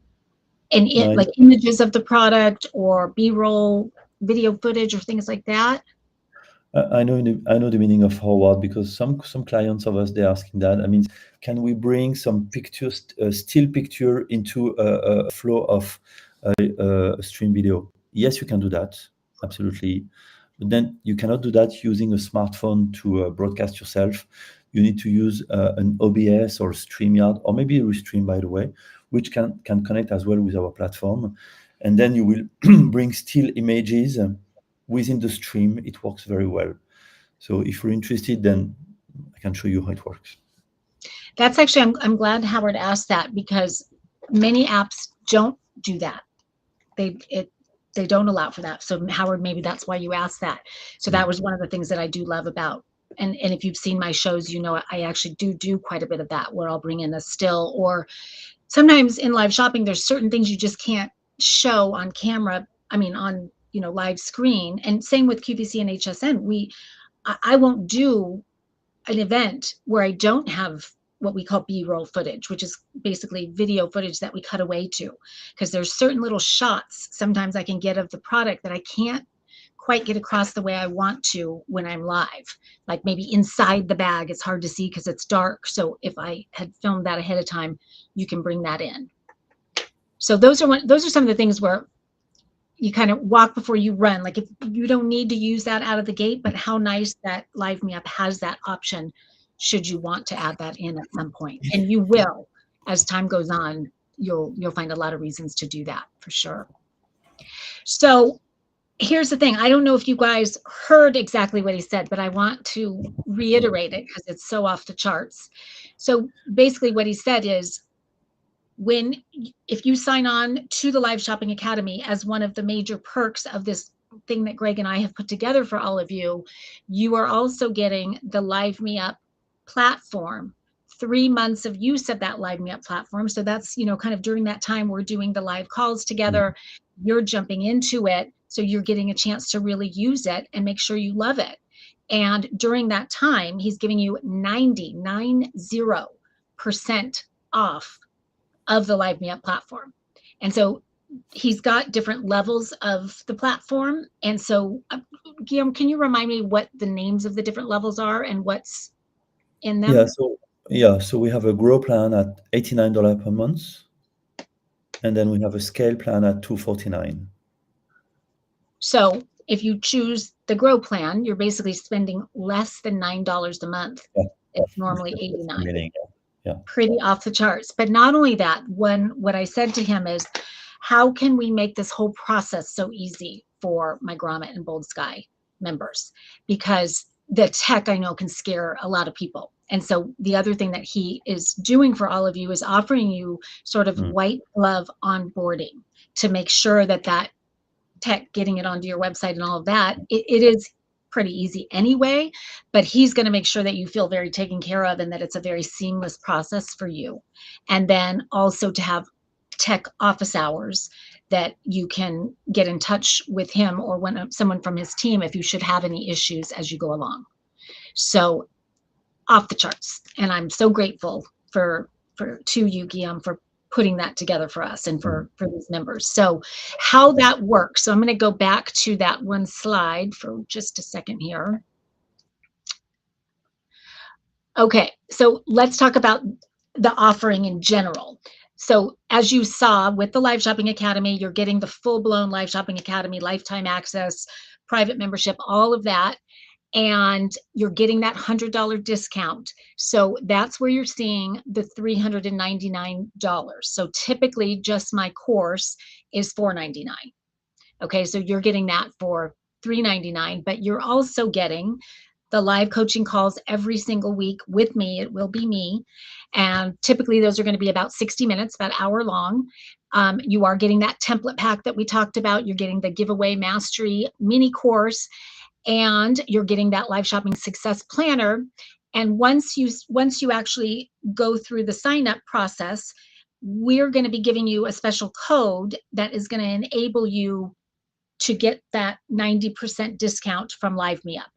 like images of the product or B-roll video footage or things like that? I know the meaning of Howard, because some clients of us, they're asking that. I mean, can we bring some pictures, still picture, into a flow of a stream video? Yes, you can do that, absolutely. But then you cannot do that using a smartphone to broadcast yourself. You need to use an OBS or StreamYard, or maybe Restream, by the way, which can connect as well with our platform. And then you will bring still images within the stream. It works very well. So if you're interested, then I can show you how it works. That's actually, I'm glad Howard asked that, because many apps don't do that. They don't allow for that. So Howard, maybe that's why you asked that. So that was one of the things that I do love about, and if you've seen my shows, you know, I actually do quite a bit of that, where I'll bring in a still, or sometimes in live shopping, there's certain things you just can't show on camera. I mean, on, you know, live screen. And same with QVC and HSN. I won't do an event where I don't have what we call B-roll footage, which is basically video footage that we cut away to, because there's certain little shots sometimes I can get of the product that I can't quite get across the way I want to when I'm live. Like maybe inside the bag, it's hard to see because it's dark. So if I had filmed that ahead of time, you can bring that in. So those are some of the things where you kind of walk before you run. Like, if you don't need to use that out of the gate, but how nice that Live Me Up has that option should you want to add that in at some point. And you will, as time goes on, you'll find a lot of reasons to do that for sure. So here's the thing. I don't know if you guys heard exactly what he said, but I want to reiterate it because it's so off the charts. So basically what he said is, if you sign on to the Live Shopping Academy as one of the major perks of this thing that Greg and I have put together for all of you, you are also getting the Live Me Up platform, 3 months of use of that Live Me Up platform. So that's, you know, kind of during that time we're doing the live calls together, you're jumping into it. So you're getting a chance to really use it and make sure you love it. And during that time, he's giving you 90% off of the Live Me Up platform. And so he's got different levels of the platform. And so, Guillaume, can you remind me what the names of the different levels are and what's in them? So we have a Grow plan at $89 per month, and then we have a Scale plan at $249. So if you choose the Grow plan, you're basically spending less than $9 a month. Yeah. It's normally $89. Yeah. Pretty off the charts. But not only that, what I said to him is, how can we make this whole process so easy for my Grommet and Bold Sky members? Because the tech, I know, can scare a lot of people. And so the other thing that he is doing for all of you is offering you sort of white glove onboarding to make sure that tech, getting it onto your website and all of that, it is pretty easy anyway, but he's going to make sure that you feel very taken care of and that it's a very seamless process for you. And then also to have tech office hours that you can get in touch with him or someone from his team if you should have any issues as you go along. So off the charts. And I'm so grateful to you, Guillaume, for putting that together for us and for these members. So how that works. So I'm going to go back to that one slide for just a second here. Okay, so let's talk about the offering in general. So as you saw with the Live Shopping Academy, you're getting the full-blown Live Shopping Academy, lifetime access, private membership, all of that. And you're getting that $100 discount. So that's where you're seeing the $399. So typically just my course is $499. Okay, so you're getting that for $399, but you're also getting the live coaching calls every single week with me. It will be me. And typically those are going to be about 60 minutes, about an hour long. You are getting that template pack that we talked about. You're getting the giveaway mastery mini course, and you're getting that live shopping success planner. And once you actually go through the sign up process, we're going to be giving you a special code that is going to enable you to get that 90% discount from Live Me Up.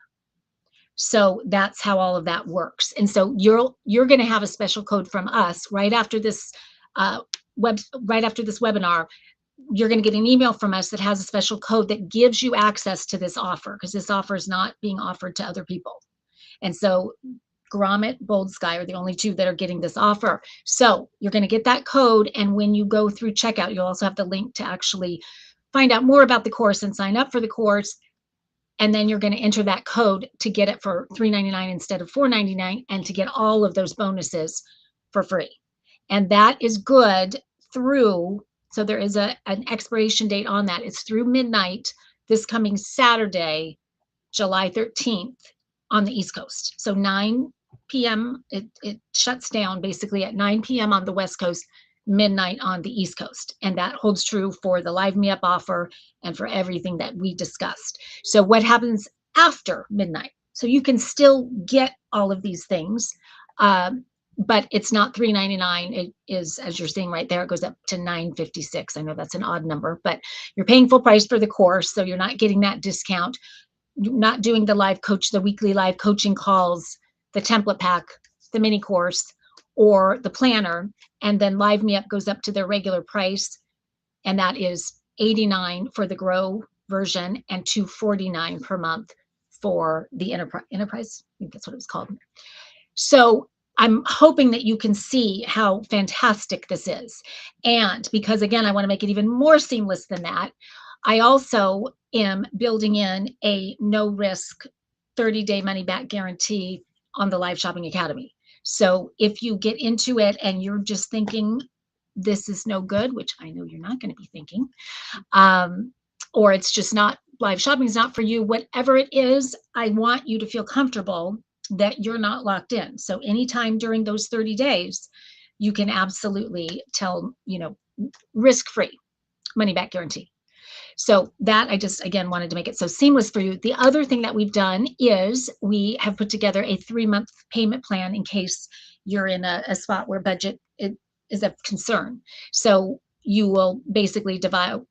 So that's how all of that works. And so you're going to have a special code from us right after this webinar. You're going to get an email from us that has a special code that gives you access to this offer, because this offer is not being offered to other people. And so Grommet, Bold Sky are the only two that are getting this offer. So you're going to get that code. And when you go through checkout, you'll also have the link to actually find out more about the course and sign up for the course. And then you're going to enter that code to get it for $3.99 instead of $4.99, and to get all of those bonuses for free. And that is good through, so there is an expiration date on that. It's through midnight this coming Saturday, July 13th on the East Coast. So 9 p.m. It shuts down basically at 9 p.m. on the West Coast, midnight on the East Coast. And that holds true for the Live Me Up offer and for everything that we discussed. So what happens after midnight? So you can still get all of these things, but it's not $3.99. It is, as you're seeing right there, it goes up to $9.56. I know that's an odd number, but you're paying full price for the course, so you're not getting that discount. You're not doing the weekly live coaching calls, the template pack, the mini course, or the planner. And then Live Me Up goes up to their regular price, and that is $89 for the Grow version and $249 per month for the Enterprise. I think that's what it was called. So I'm hoping that you can see how fantastic this is. And because, again, I want to make it even more seamless than that, I also am building in a no-risk 30-day money-back guarantee on the Live Shopping Academy. So if you get into it and you're just thinking this is no good, which I know you're not going to be thinking, or it's just not, live shopping is not for you, whatever it is, I want you to feel comfortable that you're not locked in. So anytime during those 30 days, you can absolutely tell, risk-free money-back guarantee. So that I just, again, wanted to make it so seamless for you. The other thing that we've done is we have put together a 3-month payment plan in case you're in a spot where budget is a concern. So you will basically divide,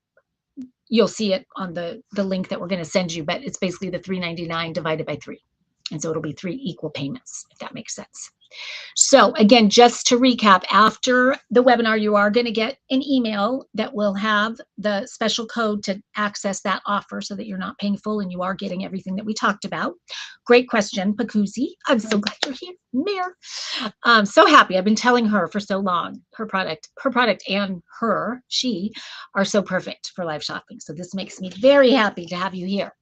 you'll see it on the link that we're going to send you, but it's basically the $3.99 divided by 3. And so it'll be 3 equal payments, if that makes sense. So again, just to recap, after the webinar, you are going to get an email that will have the special code to access that offer so that you're not paying full and you are getting everything that we talked about. Great question, Pakuzi. I'm so glad you're here, Mayor. I'm so happy. I've been telling her for so long, her product and she are so perfect for live shopping. So this makes me very happy to have you here.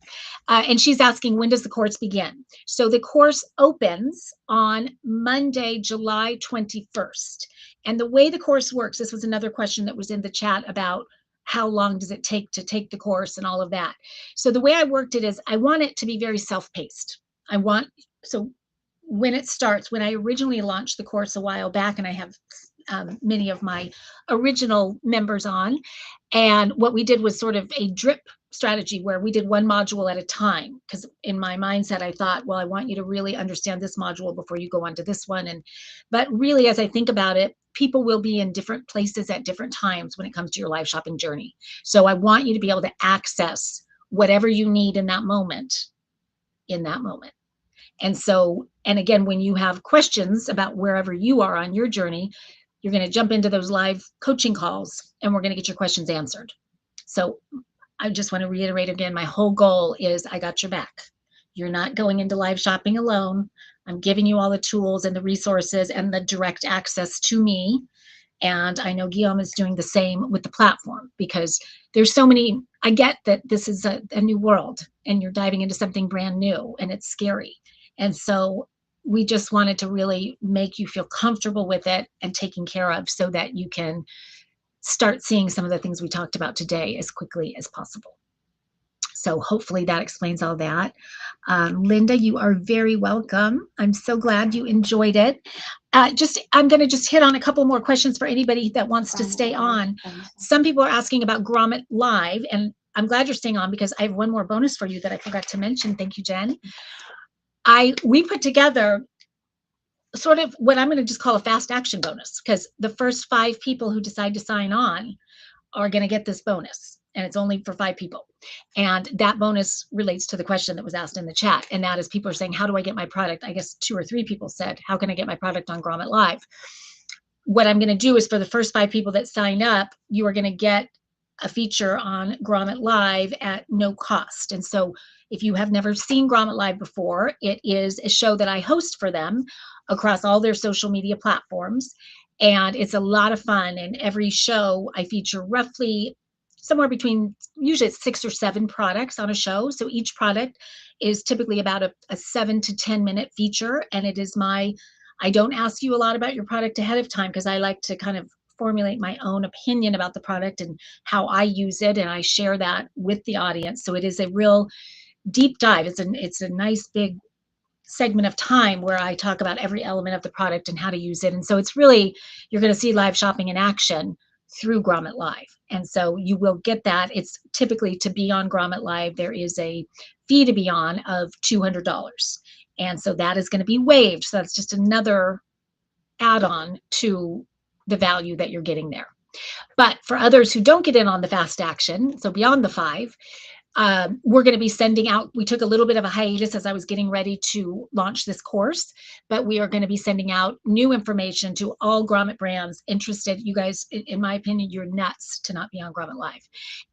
And she's asking, when does the course begin? So the course opens on Monday, July 21st. And the way the course works, this was another question that was in the chat about how long does it take to take the course and all of that. So the way I worked it is I want it to be very self-paced. So when it starts, when I originally launched the course a while back, and I have many of my original members on, and what we did was sort of a drip strategy where we did one module at a time, because in my mindset I thought, well, I want you to really understand this module before you go on to this one. But really, as I think about it, people will be in different places at different times when it comes to your live shopping journey. So I want you to be able to access whatever you need in that moment. And so, and again, when you have questions about wherever you are on your journey, you're going to jump into those live coaching calls and we're going to get your questions answered. So I just want to reiterate again, my whole goal is I got your back. You're not going into live shopping alone. I'm giving you all the tools and the resources and the direct access to me. And I know Guillaume is doing the same with the platform, because there's so many, I get that this is a new world and you're diving into something brand new and it's scary. And so we just wanted to really make you feel comfortable with it and taken care of so that you can start seeing some of the things we talked about today as quickly as possible. So hopefully that explains all that. Linda, you are very welcome. I'm so glad you enjoyed it. I'm going to just hit on a couple more questions for anybody that wants to stay on. Some people are asking about Grommet Live, and I'm glad you're staying on because I have one more bonus for you that I forgot to mention. Thank you, Jen. We put together sort of what I'm going to just call a fast action bonus, because the first 5 people who decide to sign on are going to get this bonus. and it's only for 5 people. And that bonus relates to the question that was asked in the chat. And that is, people are saying, how do I get my product? I guess 2 or 3 people said, how can I get my product on Grommet Live? What I'm going to do is, for the first 5 people that sign up, you are going to get a feature on Grommet Live at no cost. And so if you have never seen Grommet Live before, it is a show that I host for them across all their social media platforms. And it's a lot of fun. And every show I feature roughly somewhere between, usually it's 6 or 7 products on a show. So each product is typically about a 7 to 10 minute feature. And it is I don't ask you a lot about your product ahead of time, because I like to kind of formulate my own opinion about the product and how I use it. And I share that with the audience. So it is a real deep dive. It's a nice big segment of time where I talk about every element of the product and how to use it. And so it's really, you're going to see live shopping in action through Grommet Live. And so you will get that. It's typically, to be on Grommet Live, there is a fee to be on of $200. And so that is going to be waived. So that's just another add-on to the value that you're getting there. But for others who don't get in on the fast action, so beyond the 5, we're going to be sending out, we took a little bit of a hiatus as I was getting ready to launch this course, but we are going to be sending out new information to all Grommet brands interested. You guys, in my opinion, you're nuts to not be on Grommet Live.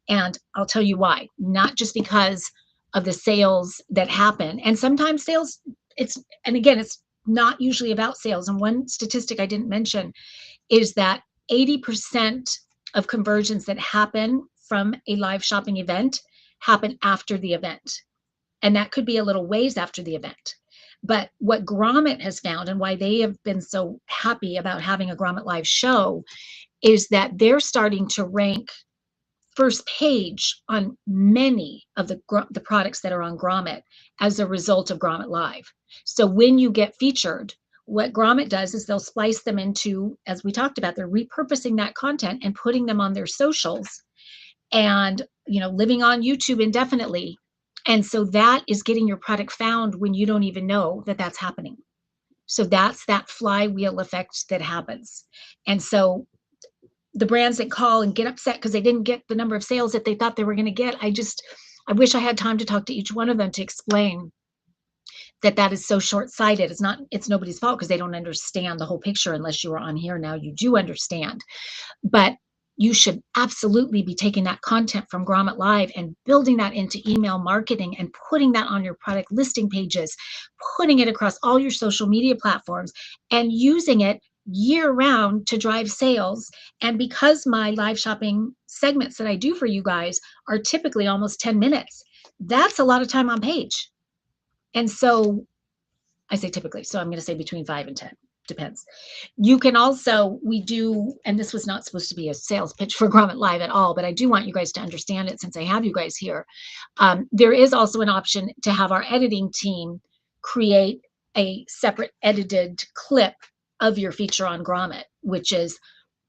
And I'll tell you why. Not just because of the sales that happen. And sometimes sales, and again, it's not usually about sales. And one statistic I didn't mention is that 80% of conversions that happen from a live shopping event happen after the event. And that could be a little ways after the event. But what Grommet has found, and why they have been so happy about having a Grommet Live show, is that they're starting to rank first page on many of the products that are on Grommet as a result of Grommet Live. So when you get featured, what Grommet does is they'll splice them into, as we talked about, they're repurposing that content and putting them on their socials and, living on YouTube indefinitely. And so that is getting your product found when you don't even know that that's happening. So that's that flywheel effect that happens. And so the brands that call and get upset because they didn't get the number of sales that they thought they were going to get, I wish I had time to talk to each one of them to explain that is so short-sighted. It's nobody's fault, because they don't understand the whole picture. Unless you are on here now, you do understand. But you should absolutely be taking that content from Grommet Live and building that into email marketing and putting that on your product listing pages, putting it across all your social media platforms, and using it year round to drive sales. And because my live shopping segments that I do for you guys are typically almost 10 minutes, that's a lot of time on page. And so I say typically, so I'm going to say between 5 and 10, depends. You can also, we do, and this was not supposed to be a sales pitch for Grommet Live at all, but I do want you guys to understand it since I have you guys here. There is also an option to have our editing team create a separate edited clip of your feature on Grommet, which is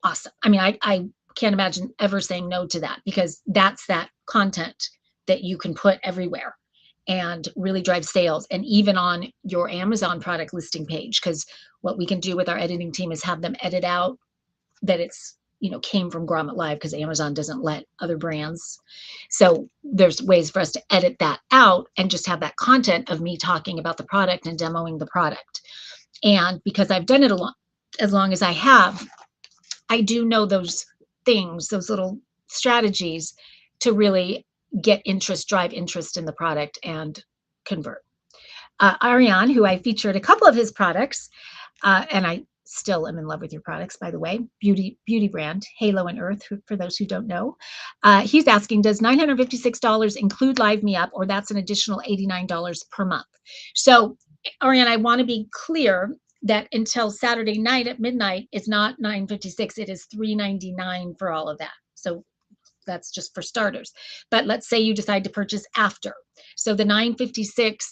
awesome. I mean, I can't imagine ever saying no to that, because that's that content that you can put everywhere and really drive sales, and even on your Amazon product listing page. Because what we can do with our editing team is have them edit out that it's, came from Grommet Live, because Amazon doesn't let other brands. So there's ways for us to edit that out and just have that content of me talking about the product and demoing the product. And because I've done it as long as I have, I do know those things, those little strategies to really get interest, drive interest in the product and convert. Ariane, who I featured a couple of his products, and I still am in love with your products, by the way, beauty brand, Halo and Earth, for those who don't know. He's asking, does $956 include Live Me Up, or that's an additional $89 per month? So Ariane, I want to be clear that until Saturday night at midnight, it's not $956, it is $399 for all of that. So that's just for starters. But let's say you decide to purchase after. So the $956,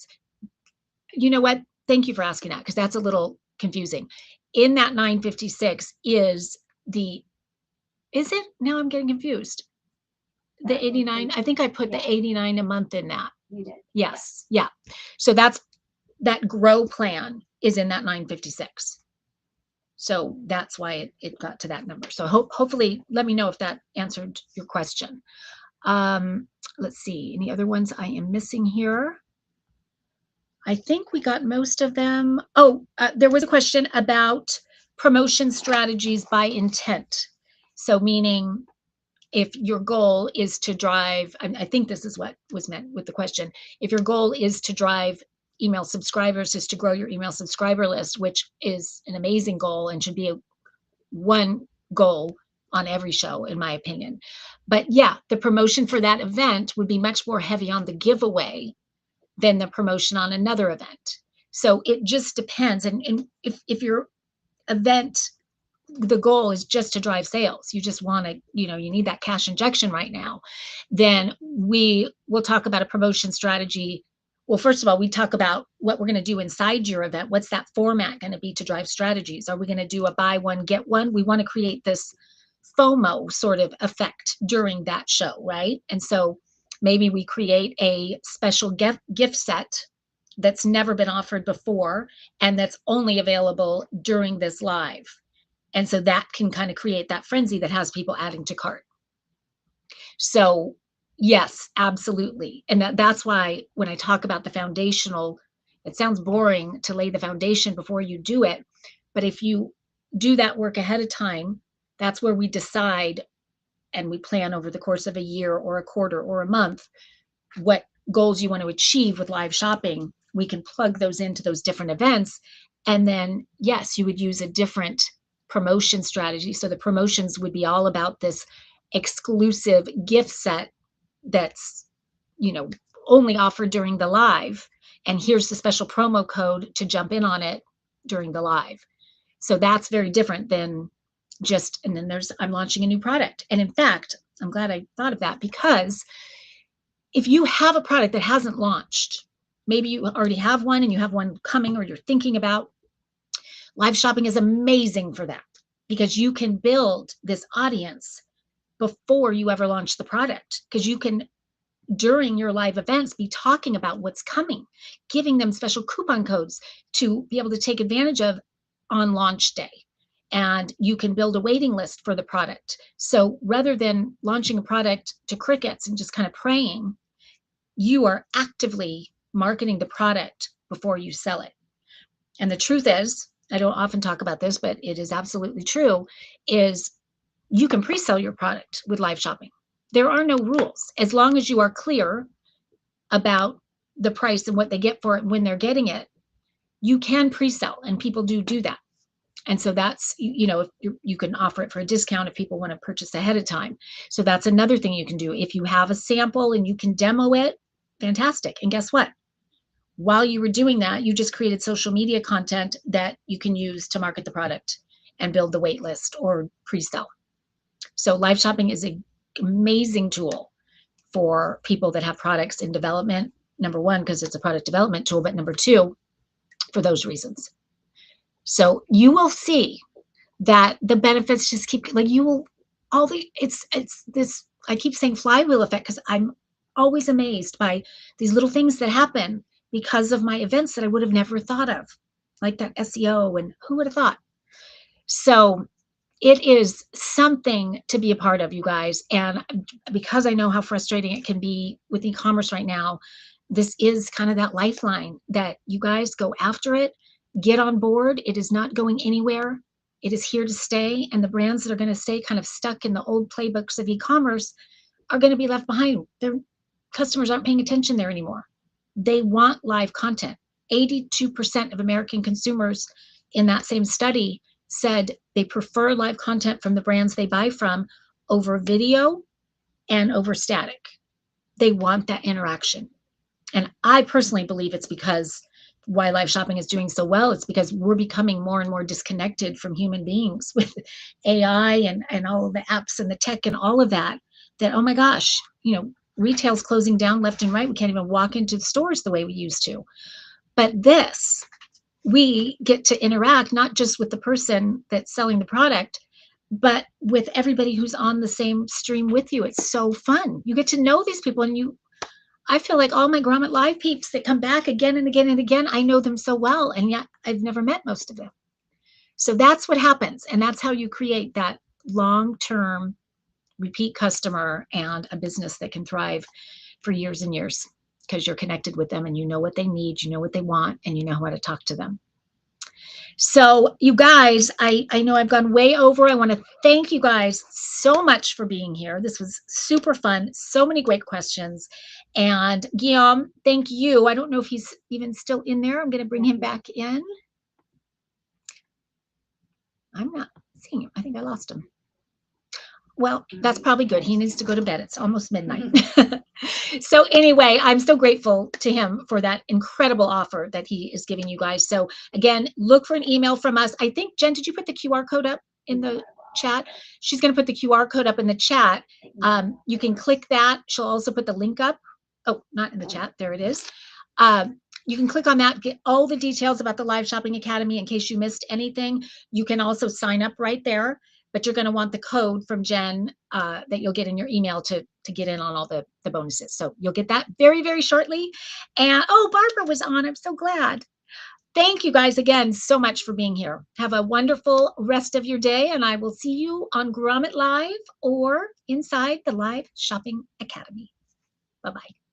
you know what? Thank you for asking that, because that's a little confusing. In that $956 is it? Now I'm getting confused. The $89, I think I put the $89 a month in that. You did. Yes. Yeah. So that grow plan is in that $956. So that's why it got to that number. So hopefully, let me know if that answered your question. Let's see, any other ones I am missing here? I think we got most of them. Oh, there was a question about promotion strategies by intent. So meaning if your goal is to drive, I think this is what was meant with the question. If your goal is to drive email subscribers, is to grow your email subscriber list, which is an amazing goal and should be one goal on every show, in my opinion. But yeah, the promotion for that event would be much more heavy on the giveaway than the promotion on another event. So it just depends. And if your event, the goal is just to drive sales, you just want to, you need that cash injection right now, then we will talk about a promotion strategy. Well, first of all, we talk about what we're going to do inside your event. What's that format going to be to drive strategies? Are we going to do a buy one, get one? We want to create this FOMO sort of effect during that show, right? And so maybe we create a special gift set that's never been offered before and that's only available during this live. And so that can kind of create that frenzy that has people adding to cart. So yes, absolutely. And that's why when I talk about the foundational, it sounds boring to lay the foundation before you do it. But if you do that work ahead of time, that's where we decide and we plan over the course of a year or a quarter or a month what goals you want to achieve with live shopping. We can plug those into those different events. And then, yes, you would use a different promotion strategy. So the promotions would be all about this exclusive gift set that's, only offered during the live. And here's the special promo code to jump in on it during the live. So that's very different than just, and then I'm launching a new product. And in fact, I'm glad I thought of that, because if you have a product that hasn't launched, maybe you already have one and you have one coming or you're thinking about, live shopping is amazing for that, because you can build this audience before you ever launch the product, because you can, during your live events, be talking about what's coming, giving them special coupon codes to be able to take advantage of on launch day. And you can build a waiting list for the product. So rather than launching a product to crickets and just kind of praying, you are actively marketing the product before you sell it. And the truth is, I don't often talk about this, but it is absolutely true, is you can pre-sell your product with live shopping. There are no rules. As long as you are clear about the price and what they get for it and when they're getting it, you can pre-sell, and people do that. And so that's, if you can offer it for a discount if people want to purchase ahead of time. So that's another thing you can do. If you have a sample and you can demo it, fantastic. And guess what? While you were doing that, you just created social media content that you can use to market the product and build the wait list or pre-sell. So live shopping is an amazing tool for people that have products in development. Number one, because it's a product development tool, but number two, for those reasons. So you will see that the benefits just keep, like, you will, it's this, I keep saying flywheel effect, because I'm always amazed by these little things that happen because of my events that I would have never thought of, like that SEO, and who would have thought? So it is something to be a part of, you guys. And because I know how frustrating it can be with e-commerce right now, this is kind of that lifeline that you guys go after it, get on board. It is not going anywhere. It is here to stay. And the brands that are going to stay kind of stuck in the old playbooks of e-commerce are going to be left behind. Their customers aren't paying attention there anymore. They want live content. 82% of American consumers in that same study said they prefer live content from the brands they buy from over video and over static. They want that interaction. And I personally believe it's because why live shopping is doing so well. It's because we're becoming more and more disconnected from human beings with AI and all of the apps and the tech and all of that, oh my gosh, retail's closing down left and right. We can't even walk into the stores the way we used to. But this, we get to interact not just with the person that's selling the product, but with everybody who's on the same stream with you. It's so fun. You get to know these people, and I feel like all my Grommet Live peeps that come back again and again and again, I know them so well, and yet I've never met most of them. So that's what happens. And that's how you create that long-term repeat customer and a business that can thrive for years and years because you're connected with them and you know what they need, you know what they want, and you know how to talk to them. So you guys, I know I've gone way over. I want to thank you guys so much for being here. This was super fun. So many great questions. And Guillaume, thank you. I don't know if he's even still in there. I'm going to bring him back in. I'm not seeing him. I think I lost him. Well, that's probably good. He needs to go to bed. It's almost midnight. So anyway, I'm so grateful to him for that incredible offer that he is giving you guys. So again, look for an email from us. I think, Jen, did you put the QR code up in the chat? She's going to put the QR code up in the chat. You can click that. She'll also put the link up. Oh, not in the chat. There it is. You can click on that, get all the details about the Live Shopping Academy in case you missed anything. You can also sign up right there, but you're going to want the code from Jen that you'll get in your email to get in on all the bonuses. So you'll get that very, very shortly. And oh, Barbara was on. I'm so glad. Thank you guys again so much for being here. Have a wonderful rest of your day, and I will see you on Grommet Live or inside the Live Shopping Academy. Bye-bye.